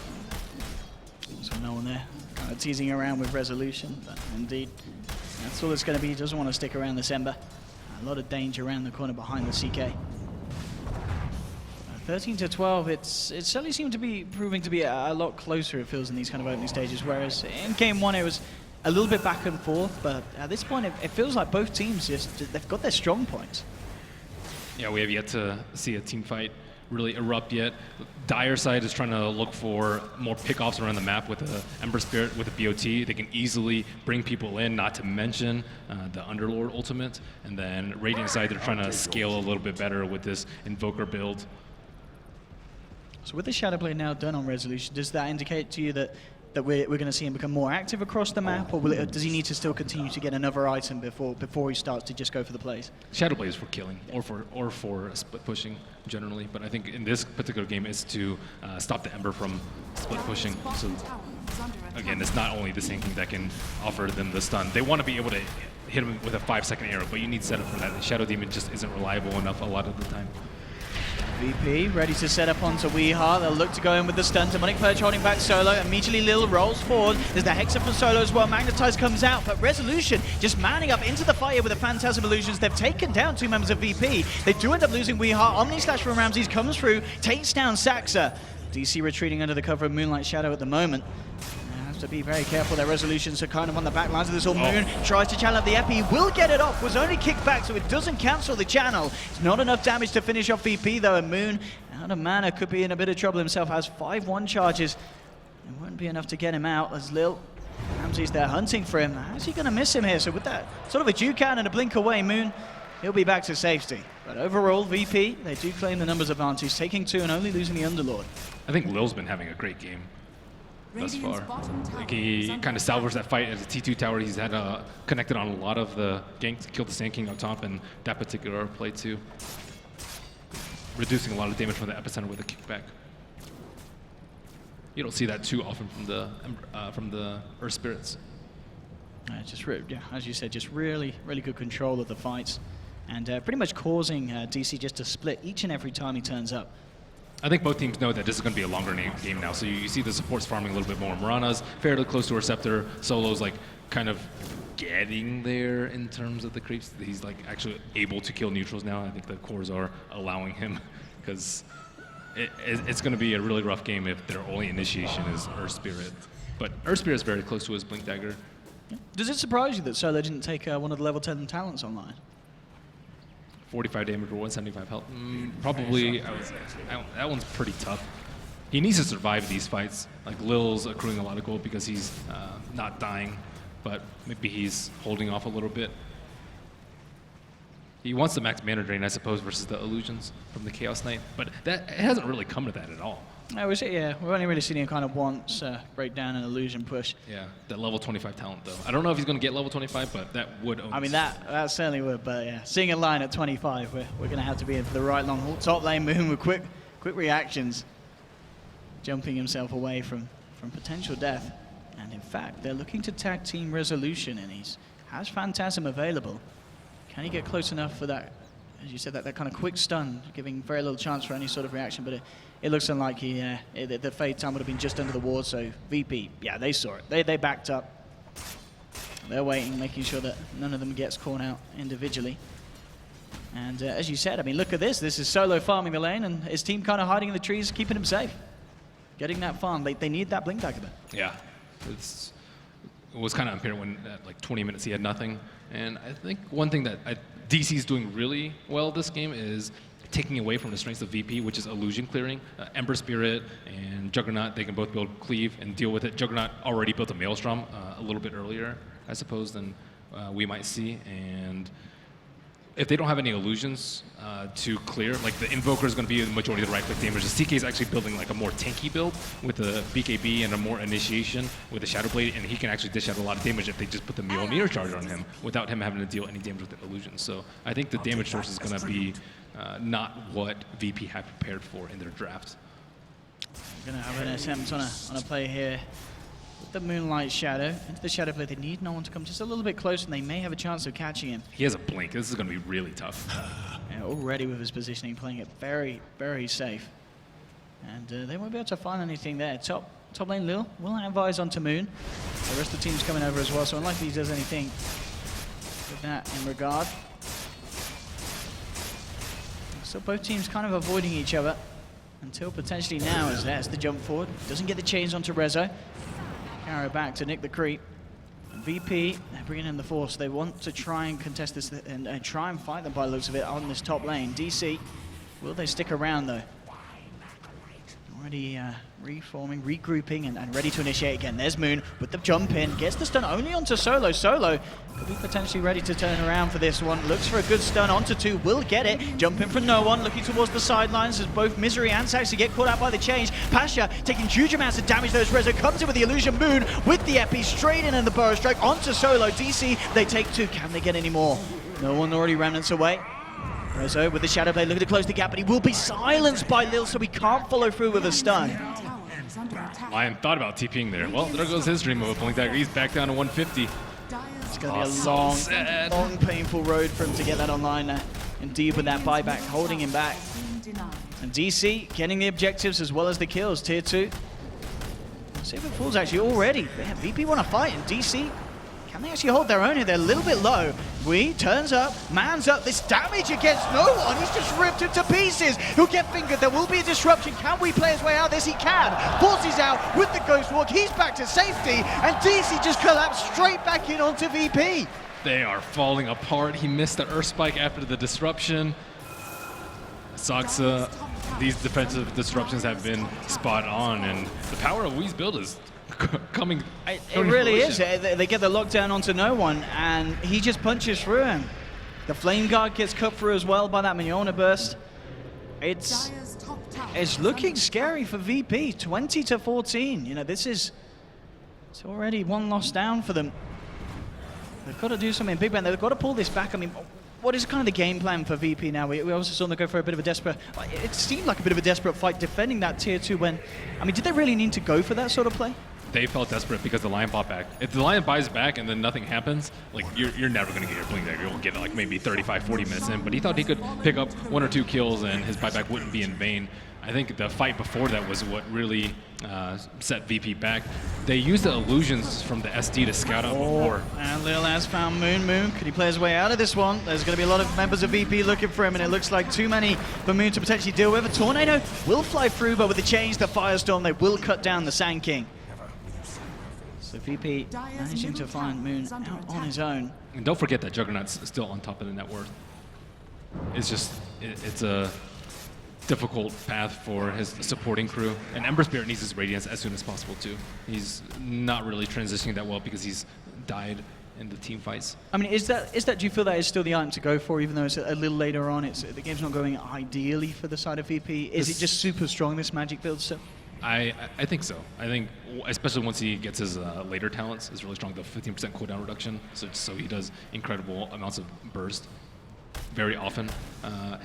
So no one there, kind of teasing around with resolution, but indeed, that's all it's going to be. He doesn't want to stick around this Ember. A lot of danger around the corner behind the CK. 13 to 12, it certainly seemed to be proving to be a lot closer, it feels, in these kind of opening stages, whereas in game one it was a little bit back and forth, but at this point it feels like both teams they've got their strong points. Yeah, we have yet to see a team fight really erupt yet. Dire side is trying to look for more pickoffs around the map with the Ember Spirit, with the BOT. They can easily bring people in, not to mention the Underlord ultimate. And then Radiant side, they're trying to scale a little bit better with this Invoker build. So with the Shadow Blade now done on resolution, does that indicate to you that we're going to see him become more active across the map, or does he need to still continue to get another item before he starts to just go for the plays? Shadow Blade is for killing, or for split pushing generally, but I think in this particular game is to stop the Ember from split pushing. So again, it's not only the Sand King that can offer them the stun. They want to be able to hit him with a 5-second arrow, but you need setup for that. The Shadow Demon just isn't reliable enough a lot of the time. VP ready to set up onto Weeheart. They'll look to go in with the stun. Demonic Purge holding back Solo. Immediately Lil rolls forward. There's the Hexer from Solo as well. Magnetize comes out, but Resolution just manning up into the fire with the Phantasm Illusions. They've taken down 2 members of VP. They do end up losing Weeheart. Omni Slash from Ramses comes through, takes down Saxa. DC retreating under the cover of Moonlight Shadow at the moment. To be very careful. Their resolutions are kind of on the back lines of this all. Moon tries to channel up the Epi, will get it off, was only kicked back, so it doesn't cancel the channel. It's not enough damage to finish off VP though, and Moon, out of mana, could be in a bit of trouble himself, has 5-1 charges. It won't be enough to get him out as Lil Ramsey's there hunting for him. How's he going to miss him here? So with that sort of a Dukan and a blink away, Moon, he'll be back to safety. But overall, VP, they do claim the numbers advantage, taking 2 and only losing the Underlord. I think Lil's been having a great game thus far. Like he kind of salvaged that fight as a T2 tower. He's had connected on a lot of the ganks, killed the Sand King up top, and that particular play too. Reducing a lot of damage from the epicenter with a kickback. You don't see that too often from the Earth Spirits. Yeah, as you said, just really good control of the fights, and pretty much causing DC just to split each and every time he turns up. I think both teams know that this is going to be a longer game now, so you see the supports farming a little bit more. Mirana's fairly close to her Scepter. Solo's like kind of getting there in terms of the creeps. He's like actually able to kill neutrals now. I think the cores are allowing him, because it's going to be a really rough game if their only initiation is Earth Spirit. But Earth Spirit is very close to his Blink Dagger. Does it surprise you that Solo didn't take one of the level 10 talents online? 45 damage or 175 health. Probably, that one's pretty tough. He needs to survive these fights. Like Lil's accruing a lot of gold because he's not dying, but maybe he's holding off a little bit. He wants the max mana drain, I suppose, versus the illusions from the Chaos Knight, but it hasn't really come to that at all. We've only really seen him kind of once break down an illusion push. Yeah, that level 25 talent though. I don't know if he's going to get level 25, but that would. I mean, that certainly would. But yeah, seeing a line at 25, we're going to have to be in for the right long haul. Top lane Moon with quick reactions, jumping himself away from potential death. And in fact, they're looking to tag team Resolution, and he has Phantasm available. Can he get close enough for that? As you said, that kind of quick stun, giving very little chance for any sort of reaction, but it looks unlikely. The fade time would have been just under the ward, so VP, yeah, they saw it. They backed up. They're waiting, making sure that none of them gets caught out individually. And as you said, I mean, look at this. This is Solo farming the lane, and his team kind of hiding in the trees, keeping him safe. Getting that farm. They need that Blink Dagger. Yeah, it was kind of apparent when at like 20 minutes he had nothing. And I think one thing that DC is doing really well this game is taking away from the strengths of VP, which is illusion clearing. Ember Spirit and Juggernaut, they can both build Cleave and deal with it. Juggernaut already built a Maelstrom a little bit earlier, I suppose, than we might see. And if they don't have any illusions to clear, like the Invoker is going to be the majority of the right-click damage. The CK is actually building like a more tanky build with the BKB and a more initiation with the Shadow Blade, and he can actually dish out a lot of damage if they just put the Mjolnir charge on him without him having to deal any damage with the illusions. So I think the damage source is going to be not what VP had prepared for in their draft. Going to have an attempt on a play here. The Moonlight Shadow into the Shadow Blade. They need no one to come just a little bit closer, and they may have a chance of catching him. He has a blink. This is going to be really tough. Yeah, already with his positioning, playing it very, very safe. And they won't be able to find anything there. Top lane, Lil will have eyes onto Moon. The rest of the team's coming over as well, so unlikely he does anything with that in regard. So both teams kind of avoiding each other until potentially now, as that's the jump forward. Doesn't get the chains onto Rezo. Arrow back to nick the creep. VP, they're bringing in the force. They want to try and contest this and try and fight them by the looks of it on this top lane. DC, will they stick around though? Already reforming, regrouping, and ready to initiate again. There's Moon with the jump in. Gets the stun only onto Solo. Solo could be potentially ready to turn around for this one. Looks for a good stun onto 2. Will get it. Jumping from no one. Looking towards the sidelines as both Misery and Saxy get caught out by the change. Pasha taking huge amounts of damage. Those Rezo comes in with the illusion. Moon with the epi straight in and the burrow strike onto Solo. DC, they take 2. Can they get any more? No one, already remnants away. Rezo with the Shadow Blade looking to close the gap, but he will be silenced by Lil, so he can't follow through with a stun. Lion thought about TPing there. Well, there goes his dream of a Blink Dagger. He's back down to 150. It's going to be a long, painful road for him to get that online. Indeed, with that buyback holding him back. And DC getting the objectives as well as the kills. Tier 2. Saber Falls actually already. Yeah, VP want to fight, and DC, can they actually hold their own here? They're a little bit low. Wee turns up, man's up. This damage against no one. He's just ripped him to pieces. He'll get fingered. There will be a disruption. Can we play his way out of this? He can. Forces out with the Ghost Walk. He's back to safety. And DC just collapsed straight back in onto VP. They are falling apart. He missed the Earth Spike after the disruption. Saksa, these defensive disruptions have been spot on. And the power of Wee's build is coming. It really is. They get the lockdown onto no one, and he just punches through him. The Flame Guard gets cut through as well by that Mignona burst. It's looking scary for VP. 20-14. You know, it's already one loss down for them. They've got to do something big, man. They've got to pull this back. I mean, what is kind of the game plan for VP now? We also saw them go for a bit of a desperate. It seemed like a bit of a desperate fight defending that tier 2 when. I mean, did they really need to go for that sort of play? They felt desperate because the Lion popped back. If the Lion buys back and then nothing happens, like you're never going to get your Blink Dagger. You'll get like maybe 35, 40 minutes in. But he thought he could pick up 1 or 2 kills and his buyback wouldn't be in vain. I think the fight before that was what really set VP back. They used the illusions from the SD to scout out before. And Lil has found Moon. Could he play his way out of this one? There's going to be a lot of members of VP looking for him, and it looks like too many for Moon to potentially deal with. A Tornado will fly through, but with the change, the Firestorm, they will cut down the Sand King. So VP managing to find Moon out on his own. And don't forget that Juggernaut's still on top of the net worth. It's just, it's a difficult path for his supporting crew. And Ember Spirit needs his Radiance as soon as possible too. He's not really transitioning that well because he's died in the team fights. I mean, is that do you feel that is still the item to go for, even though it's a little later on? The game's not going ideally for the side of VP. Is it just super strong, this magic build still? I think so. I think, especially once he gets his later talents, is really strong. The 15% cooldown reduction, so he does incredible amounts of burst very often.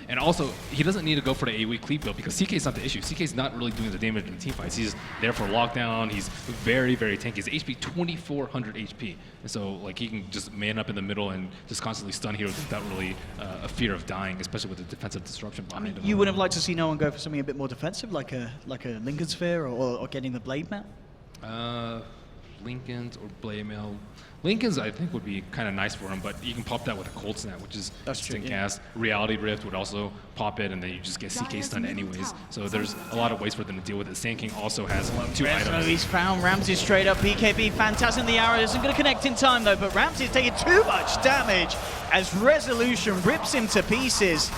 And also, he doesn't need to go for the 8-week cleave build because CK's not the issue. CK's not really doing the damage in the team fights. He's there for lockdown. He's very, very tanky. His HP 2,400 HP. And so, like, he can just man up in the middle and just constantly stun heroes without really a fear of dying, especially with the defensive disruption behind him. You would have liked to see no one go for something a bit more defensive, like a Lincoln Sphere or getting the Blade Mail? Lincoln's or Blade Mail. Lincoln's, I think, would be kind of nice for him, but you can pop that with a Cold Snap, which is instant cast. Reality Rift would also pop it, and then you just get CK stunned anyways. So there's a lot of ways for them to deal with it. Sand King also has 2 items. He's found Ramsey straight up. BKB, fantastic. The arrow isn't going to connect in time, though, but Ramsey's taking too much damage as Resolution rips him to pieces.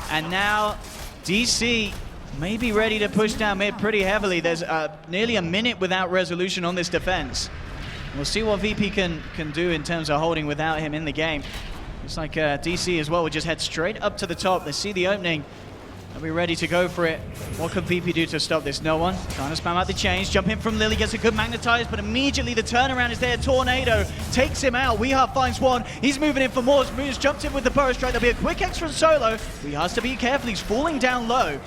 And now DC may be ready to push down mid pretty heavily. There's nearly a minute without Resolution on this defense. We'll see what VP can do in terms of holding without him in the game. Looks like DC as well will just head straight up to the top. They see the opening. They'll be ready to go for it. What can VP do to stop this? No one. Trying to spam out the chains. Jump in from Lily, gets a good magnetize, but immediately the turnaround is there. Tornado takes him out. Weeha finds one. He's moving in for more. Moose jumps in with the burrow strike. There'll be a quick extra solo. He has to be careful. He's falling down low.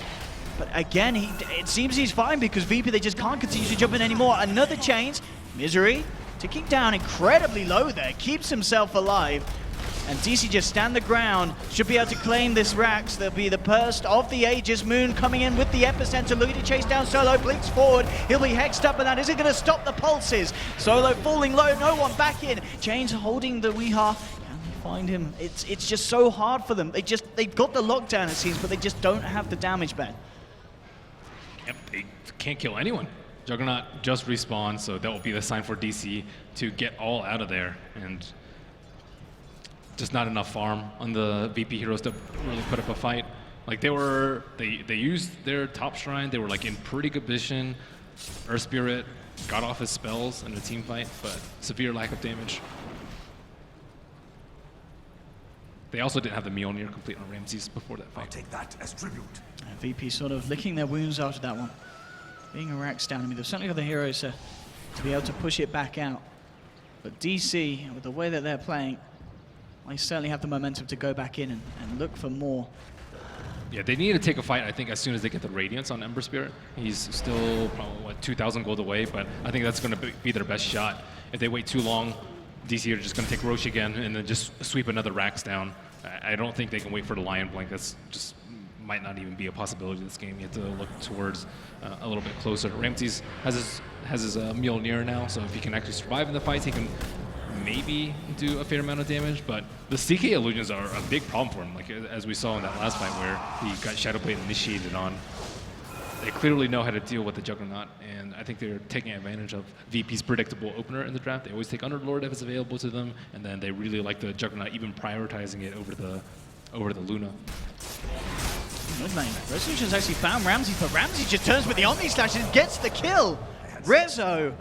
But again, it seems he's fine because VP, they just can't continue to jump in anymore. Another chains. Misery ticking down incredibly low there. Keeps himself alive. And DC just stand the ground, should be able to claim this Rax. There'll be the burst of the Aegis. Moon coming in with the epicenter, looking to chase down Solo, blinks forward. He'll be hexed up, but that isn't going to stop the pulses. Solo falling low, no one back in. Chains holding the Weeha. Can they find him? It's just so hard for them. They've got the lockdown, it seems, but they just don't have the damage ban. Yep, they can't kill anyone. Juggernaut just respawned, so that will be the sign for DC to get all out of there. And just not enough farm on the VP heroes to really put up a fight. Like they used their top shrine. They were like in pretty good position. Earth Spirit got off his spells in a team fight, but severe lack of damage. They also didn't have the Mjolnir complete on Ramses before that fight. I'll take that as tribute. VP sort of licking their wounds after that one. Being a Rax down, I mean, they've certainly got the heroes to be able to push it back out. But DC, with the way that they're playing, they certainly have the momentum to go back in and look for more. Yeah, they need to take a fight, I think, as soon as they get the Radiance on Ember Spirit. He's still, probably, what, 2,000 gold away, but I think that's going to be their best shot. If they wait too long, DC are just going to take Roche again and then just sweep another Rax down. I don't think they can wait for the Lion Blink. That's just might not even be a possibility in this game. You have to look towards a little bit closer. Ramses has his Mjolnir now, so if he can actually survive in the fights, he can maybe do a fair amount of damage, but the CK illusions are a big problem for him, like as we saw in that last fight where he got Shadowblade initiated on. They clearly know how to deal with the Juggernaut, and I think they're taking advantage of VP's predictable opener in the draft. They always take Underlord if it's available to them, and then they really like the Juggernaut, even prioritizing it over the Luna. Good lane. Resolution's actually found Ramsey, but Ramsey just turns with the Omni Slash and gets the kill. Rezo,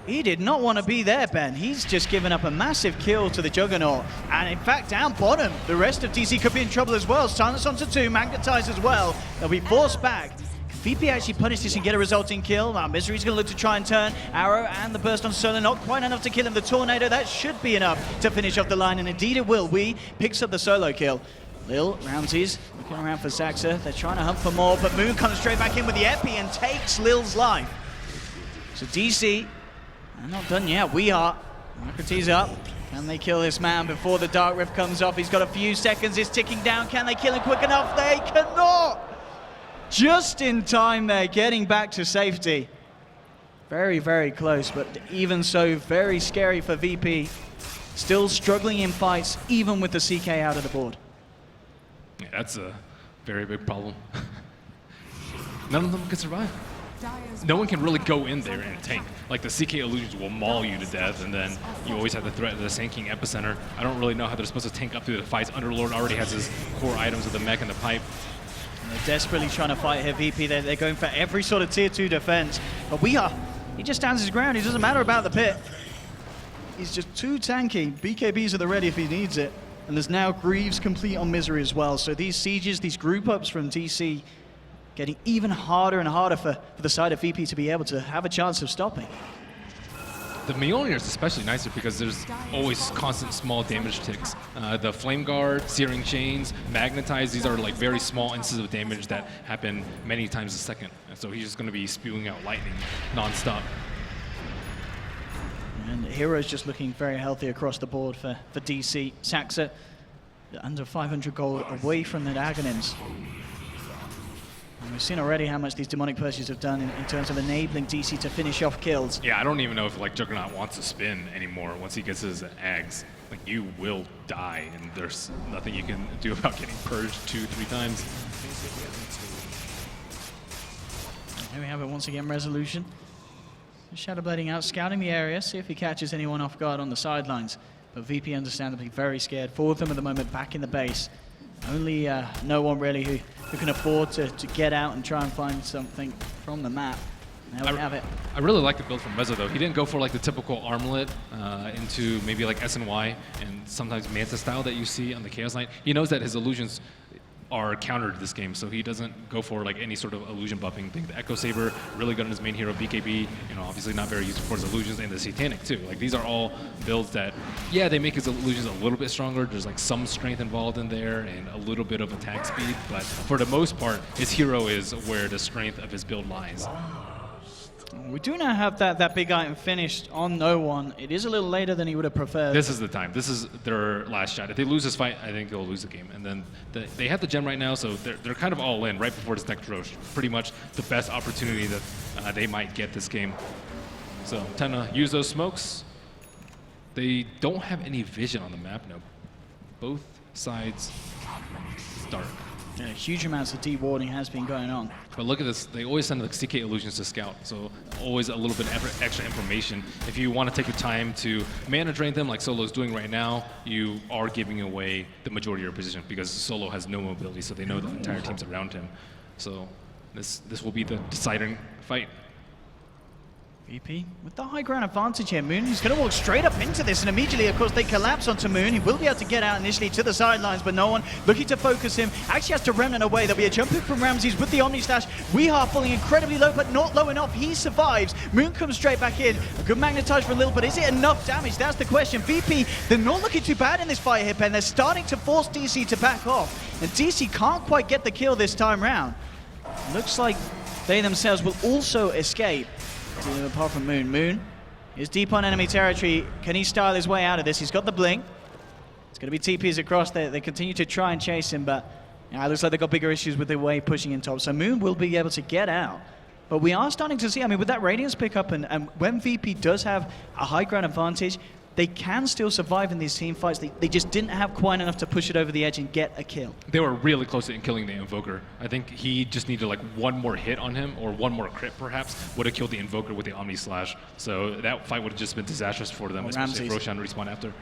he did not want to be there, Ben. He's just given up a massive kill to the Juggernaut. And in fact, down bottom, the rest of DC could be in trouble as well. Silence onto 2, Magnetize as well. They'll be forced back. VP actually punish this and get a resulting kill. Now Misery's going to look to try and turn. Arrow and the burst on Solo, not quite enough to kill him. The Tornado, that should be enough to finish off the line, and indeed it will. Wee picks up the Solo kill. Lil, Ramses, looking around for Zaxa. They're trying to hunt for more, but Moon comes straight back in with the Epi and takes Lil's life. So DC, they're not done yet. We are. Socrates up. Can they kill this man before the Dark Rift comes off? He's got a few seconds. It's ticking down. Can they kill him quick enough? They cannot. Just in time there, getting back to safety. Very, very close, but even so, very scary for VP. Still struggling in fights, even with the CK out of the board. Yeah, that's a very big problem. None of them can survive. No one can really go in there and tank. Like the CK illusions will maul you to death, and then you always have the threat of the Sanking Epicenter. I don't really know how they're supposed to tank up through the fights. Underlord already has his core items of the mech and the pipe. And they're desperately trying to fight here, VP. They're going for every sort of tier 2 defense. But he just stands his ground. It doesn't matter about the pit. He's just too tanky. BKBs are the ready if he needs it. And there's now Greaves complete on Misery as well. So these sieges, these group ups from DC, getting even harder and harder for the side of VP to be able to have a chance of stopping. The Mjolnir is especially nicer because there's always constant small damage ticks. The Flame Guard, Searing Chains, Magnetize, these are like very small instances of damage that happen many times a second. And so he's just going to be spewing out lightning non-stop. And Hero's just looking very healthy across the board for DC. Saxa, under 500 gold away from the Aghanim's. And we've seen already how much these demonic pursues have done in terms of enabling DC to finish off kills. Yeah, I don't even know if like Juggernaut wants to spin anymore once he gets his Ags. Like, you will die, and there's nothing you can do about getting purged 2-3 times. Here we have it once again, Resolution. Shadowblading out, scouting the area, see if he catches anyone off guard on the sidelines. But VP understandably very scared. 4 of them at the moment back in the base. Only no one really who can afford to get out and try and find something from the map. There we have it. I really like the build from Mezzo though. He didn't go for like the typical armlet into maybe like SNY and sometimes Manta style that you see on the Chaos Knight. He knows that his illusions are countered this game, so he doesn't go for like any sort of illusion buffing thing. The Echo Saber, really good on his main hero, BKB, obviously not very useful for his illusions, and the Satanic too. Like these are all builds that, yeah, they make his illusions a little bit stronger. There's like some strength involved in there and a little bit of attack speed, but for the most part, his hero is where the strength of his build lies. We do now have that big item finished on no one. It is a little later than he would have preferred. This is the time. This is their last shot. If they lose this fight, I think they'll lose the game. And then they have the gem right now, so they're kind of all in right before this next Roche. Pretty much the best opportunity that they might get this game. So time to use those smokes. They don't have any vision on the map now. Both sides start. Yeah, huge amounts of dewarding has been going on. But look at this, they always send the CK illusions to scout, so always a little bit of extra information. If you want to take your time to mana drain them like Solo's doing right now, you are giving away the majority of your position because Solo has no mobility, so they know the entire team's around him. So this will be the deciding fight. VP with the high ground advantage here. Moon, he's going to walk straight up into this, and immediately, of course, they collapse onto Moon. He will be able to get out initially to the sidelines, but no one looking to focus him. Actually has to remnant away. There'll be a jump in from Ramses with the Omni Slash. Weehaw falling incredibly low, but not low enough. He survives. Moon comes straight back in. A good magnetize for Lil, but is it enough damage? That's the question. VP, they're not looking too bad in this fight here, Ben. They're starting to force DC to back off, and DC can't quite get the kill this time round. Looks like they themselves will also escape. Apart from Moon. Moon is deep on enemy territory. Can he style his way out of this? He's got the blink. It's going to be TPs across there. They continue to try and chase him, but it looks like they've got bigger issues with the way pushing in top. So Moon will be able to get out. But we are starting to see, with that Radiance pickup and when VP does have a high ground advantage, they can still survive in these team fights. They just didn't have quite enough to push it over the edge and get a kill. They were really close to killing the Invoker. I think he just needed like one more hit on him, or one more crit perhaps, would have killed the Invoker with the Omni Slash. So that fight would have just been disastrous for them, especially if Roshan respawned after.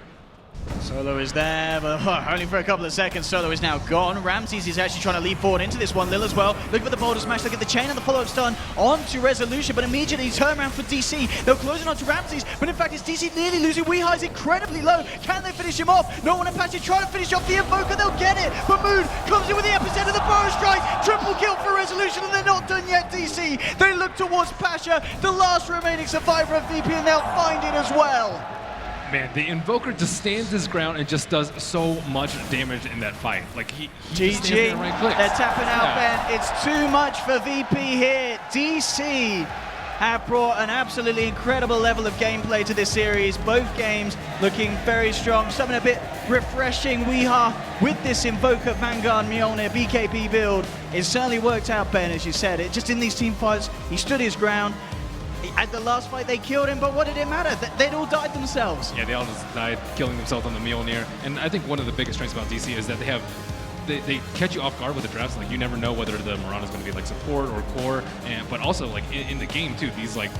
Solo is there, but only for a couple of seconds. Solo is now gone. Ramses is actually trying to leap forward into this one. Lil as well. Look for the boulder smash. Look at the chain and the follow-up stun onto Resolution, but immediately turn around for DC. They'll close it onto Ramses, but in fact it's DC nearly losing. Weehaw is incredibly low. Can they finish him off? No one Apache trying to finish off the Invoker. They'll get it, but Moon comes in with the epicenter of the Burrow Strike. Triple kill for Resolution, and they're not done yet, DC. They look towards Pasha, the last remaining survivor of VP, and they'll find it as well. Man, the Invoker just stands his ground and just does so much damage in that fight. Like he just stands there and right clicks. They're tapping out, Ben. It's too much for VP here. DC have brought an absolutely incredible level of gameplay to this series. Both games looking very strong. Something a bit refreshing. Weehaw with this Invoker Vanguard Mjolnir BKB build. It certainly worked out, Ben, as you said. It just in these team fights, he stood his ground. At the last fight, they killed him, but what did it matter? They'd all died themselves. Yeah, they all just died killing themselves on the Mjolnir. And I think one of the biggest strengths about DC is that they catch you off guard with the drafts. Like you never know whether the Mirana is going to be like support or core, but also like in the game too. These like,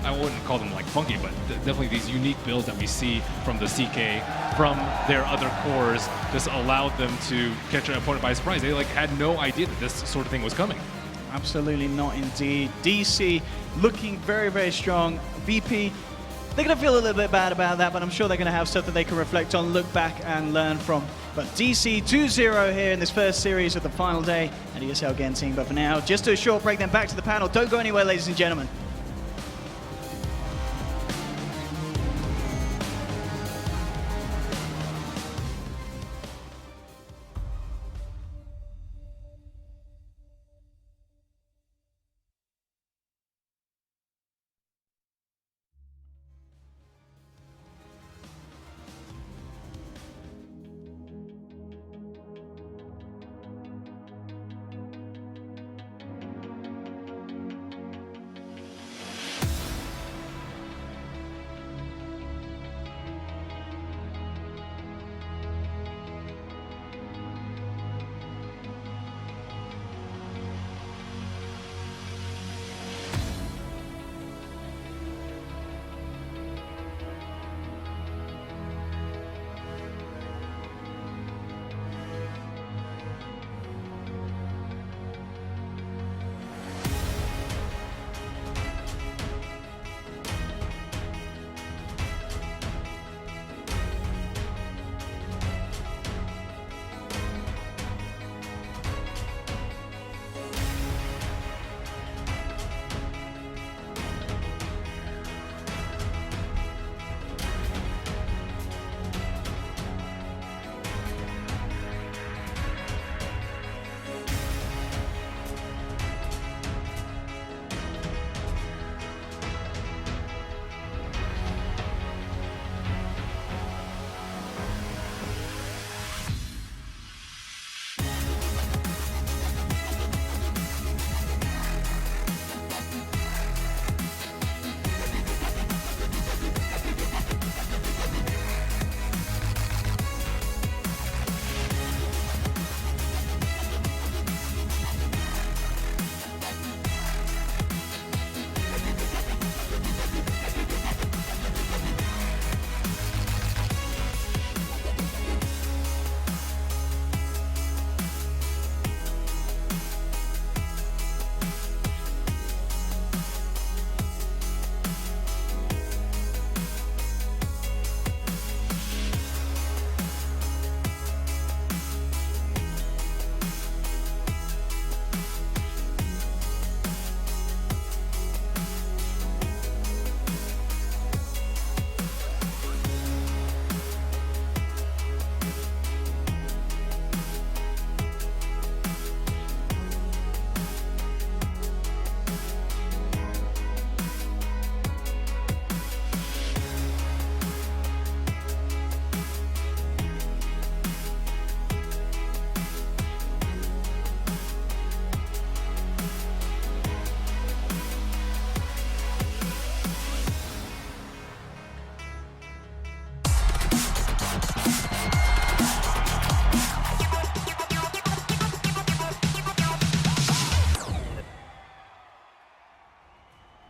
I wouldn't call them like funky, but definitely these unique builds that we see from the CK, from their other cores, just allowed them to catch an opponent by surprise. They like had no idea that this sort of thing was coming. Absolutely not indeed. DC looking very, very strong. VP, they're going to feel a little bit bad about that, but I'm sure they're going to have stuff that they can reflect on, look back and learn from. But DC 2-0 here in this first series of the final day at ESL Genting. But for now, just a short break, then back to the panel. Don't go anywhere, ladies and gentlemen.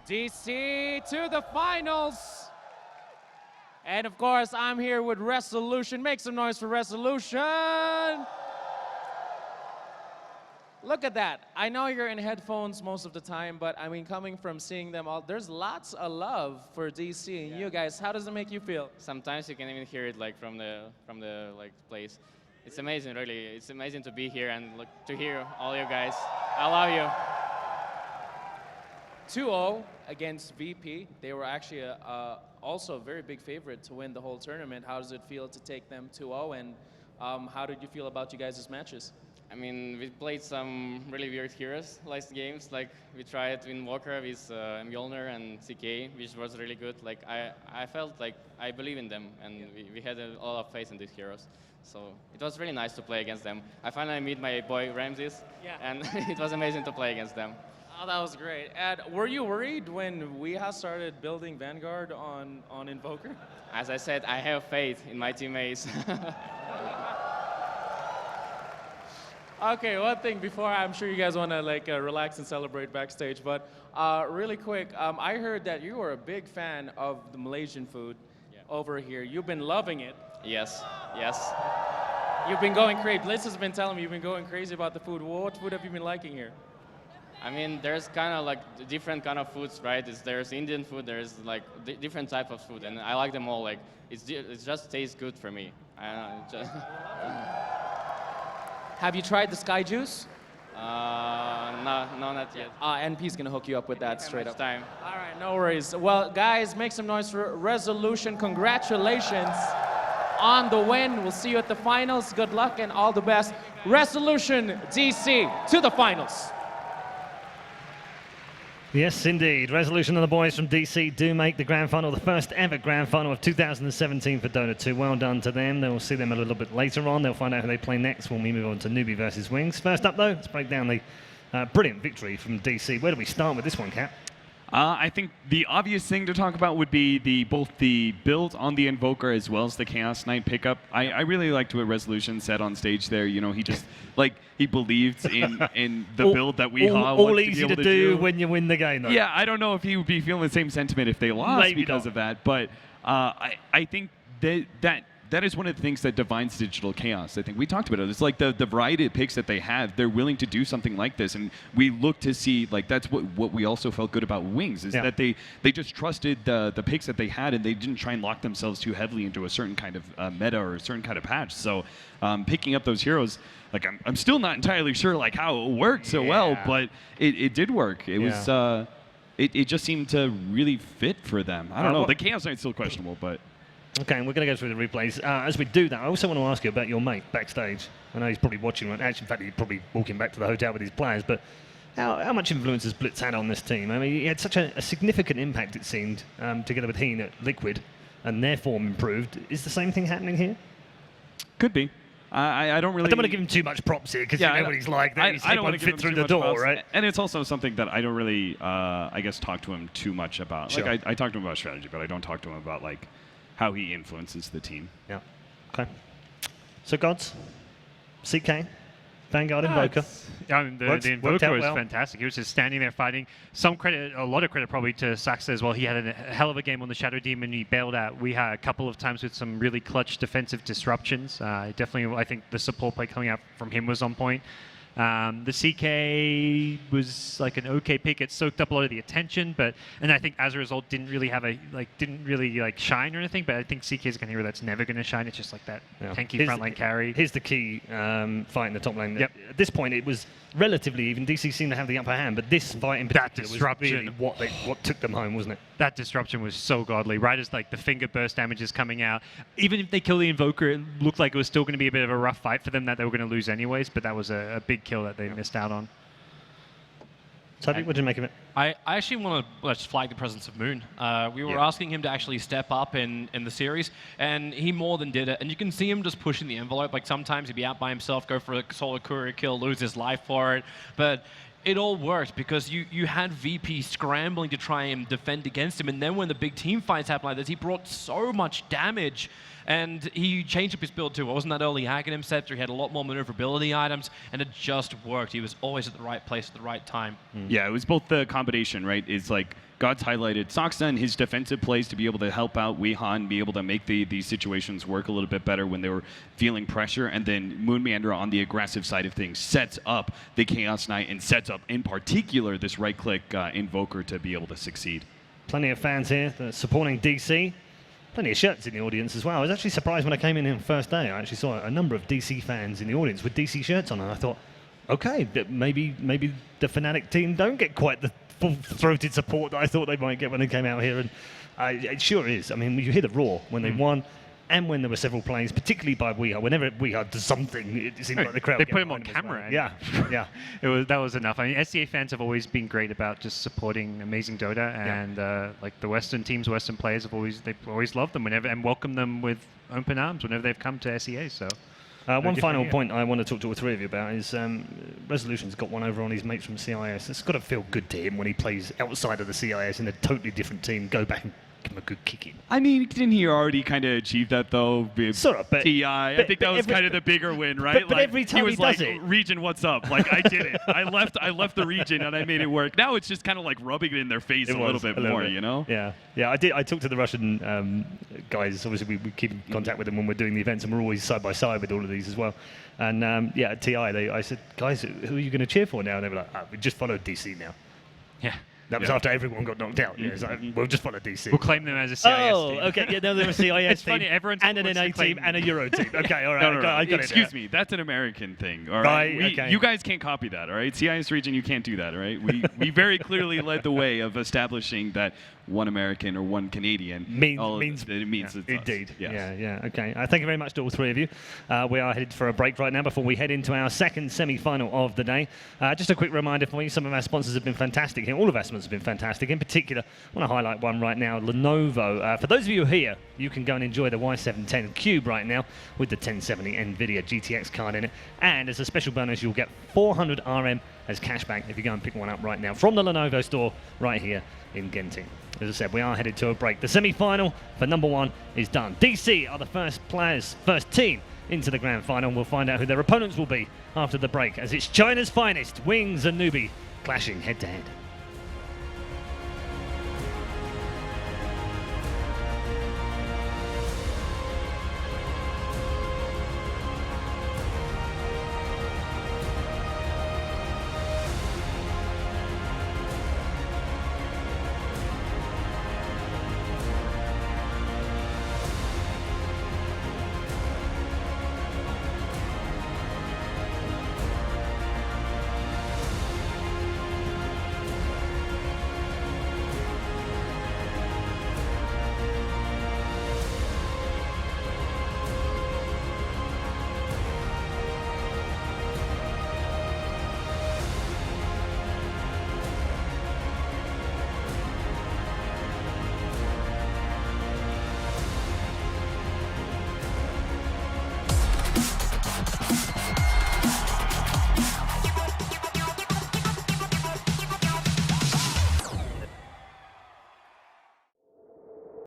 DC to the finals. And of course, I'm here with Resolution. Make some noise for Resolution. Look at that. I know you're in headphones most of the time, but I mean, coming from seeing them all, there's lots of love for DC and you guys. How does it make you feel? Sometimes you can even hear it like from the like place. It's amazing, really. It's amazing to be here and look, to hear all you guys. I love you. 2-0 against VP. They were actually also a very big favorite to win the whole tournament. How does it feel to take them 2-0, and how did you feel about you guys' matches? I mean, we played some really weird heroes last games. Like we tried to Invoker with Mjolnir and CK, which was really good. Like I felt like I believe in them, and we had a lot of faith in these heroes. So it was really nice to play against them. I finally meet my boy Ramses, and it was amazing to play against them. Oh, that was great. And were you worried when we started building Vanguard on Invoker? As I said, I have faith in my teammates. Okay, one thing before, I'm sure you guys want to like relax and celebrate backstage, but really quick, I heard that you are a big fan of the Malaysian food over here. You've been loving it. Yes, yes. You've been going crazy. Blitz has been telling me you've been going crazy about the food. What food have you been liking here? I mean, there's kind of like different kind of foods, right? There's Indian food, there's like different type of food, and I like them all. Like it just tastes good for me. Have you tried the Sky Juice? No, not yet. NP's gonna hook you up with that straight up. Time. All right, no worries. Well, guys, make some noise for Resolution. Congratulations on the win. We'll see you at the finals. Good luck and all the best. Resolution DC to the finals. Yes, indeed. Resolution and the boys from DC do make the grand final, the first ever grand final of 2017 for Dota2. Well done to them. They'll see them a little bit later on. They'll find out who they play next when we move on to Newbie versus Wings. First up, though, let's break down the brilliant victory from DC. Where do we start with this one, Cap? I think the obvious thing to talk about would be both the build on the Invoker as well as the Chaos Knight pickup. I really liked what Resolution said on stage there. You know, he just he believed in the build that we all easy to do when you win the game, though. Yeah, I don't know if he would be feeling the same sentiment if they lost because of that, but I think that is one of the things that defines Digital Chaos. I think we talked about it. It's like the variety of picks that they have. They're willing to do something like this, and we look to see that's what we also felt good about Wings is that they just trusted the picks that they had, and they didn't try and lock themselves too heavily into a certain kind of meta or a certain kind of patch. So picking up those heroes, I'm still not entirely sure how it worked so well, but it did work. It was it just seemed to really fit for them. I don't know. The Chaos Knight's still questionable, but. Okay, and we're going to go through the replays. As we do that, I also want to ask you about your mate backstage. I know he's probably watching. Actually, in fact, he's probably walking back to the hotel with his players. But how much influence has Blitz had on this team? I mean, he had such a significant impact, it seemed, together with Heen at Liquid, and their form improved. Is the same thing happening here? Could be. I don't really. I don't want to give him too much props here because you know what he's like. I don't want to fit through the door, props. Right? And it's also something that I don't really, I guess, talk to him too much about. Sure. I talk to him about strategy, but I don't talk to him about how he influences the team. Yeah. Okay. So Gods, CK, Vanguard, Invoker. I mean, the Invoker was fantastic. He was just standing there fighting. Some credit, a lot of credit probably to Saxa as well. He had a hell of a game on the Shadow Demon. He bailed out. We had a couple of times with some really clutch defensive disruptions. Definitely, I think the support play coming out from him was on point. The CK was like an okay pick. It soaked up a lot of the attention, and I think as a result didn't really shine or anything. But I think CK is a hero that's never going to shine. It's just like that tanky frontline carry. Here's the key fight in the top lane. Yep. At this point, it was relatively even. DC seemed to have the upper hand, but this fight in particular was really what took them home, wasn't it? That disruption was so godly. Right as the finger burst damage is coming out, even if they kill the Invoker, it looked like it was still going to be a bit of a rough fight for them that they were going to lose anyways. But that was a big kill that they missed out on. So what did you make of it? I actually want to just flag the presence of Moon. We were asking him to actually step up in the series, and he more than did it. And you can see him just pushing the envelope. Sometimes he'd be out by himself, go for a solo courier kill, lose his life for it. But it all worked because you had VP scrambling to try and defend against him. And then when the big team fights happen like this, he brought so much damage. And he changed up his build too. It wasn't that early Aghanim Scepter. He had a lot more maneuverability items, and it just worked. He was always at the right place at the right time. Yeah, it was both the combination, right? It's God's highlighted Saksa and his defensive plays to be able to help out Weehan, be able to make these situations work a little bit better when they were feeling pressure. And then Moon Meander on the aggressive side of things sets up the Chaos Knight and sets up, in particular, this right-click Invoker to be able to succeed. Plenty of fans here supporting DC. Plenty of shirts in the audience as well. I was actually surprised when I came in the first day. I actually saw a number of DC fans in the audience with DC shirts on, and I thought, okay, maybe the Fnatic team don't get quite the full-throated support that I thought they might get when they came out here, and it sure is. I mean, you hear the roar when they won, and when there were several plays, particularly by Weeha. Whenever Weeha does something, it seemed like the crowd. They put him on camera. Well. Yeah, yeah. That was enough. I mean, SCA fans have always been great about just supporting amazing Dota, and like the Western teams, Western players they've always loved them whenever and welcomed them with open arms whenever they've come to SCA. So. One final point I want to talk to all three of you about is Resolution's got one over on his mates from CIS. It's got to feel good to him when he plays outside of the CIS in a totally different team, go back and give him a good kicking. I mean, didn't he already kind of achieve that, though? Sort of, but... TI, I think that was kind of the bigger win, right? But every time he does like, it... region, what's up? Like, I did it. I left the region and I made it work. Now it's just kind of like rubbing it in their face a little bit more, you know? Yeah, yeah. I talked to the Russian guys. Obviously, we keep in contact with them when we're doing the events, and we're always side by side with all of these as well. And yeah, at TI, I said, guys, who are you going to cheer for now? And they were like, we just followed DC now. Yeah. That was after everyone got knocked out. Yeah, like, we'll just follow DC. We'll claim them as a CIS team. Okay. Yeah, no, they're a CIS it's team. Funny, everyone's and an NA team and a Euro team. Okay, all right. No. I got Excuse me. That's an American thing. All right. Okay. You guys can't copy that. All right. CIS region, you can't do that. All right. We very clearly led the way of establishing that one American or one Canadian means it's indeed. Yes. Yeah. Okay. Thank you very much to all three of you. We are headed for a break right now before we head into our second semi-final of the day. Just a quick reminder for you: some of our sponsors have been fantastic here. All of our sponsors have been fantastic. In particular, I want to highlight one right now, Lenovo. For those of you who are here, you can go and enjoy the Y710 Cube right now with the 1070 NVIDIA GTX card in it. And as a special bonus, you'll get 400 RM as cashback if you go and pick one up right now from the Lenovo store right here in Genting. As I said, we are headed to a break. The semi-final for number one is done. DC are the first team into the grand final. We'll find out who their opponents will be after the break, as it's China's finest, Wings and Newbie, clashing head-to-head.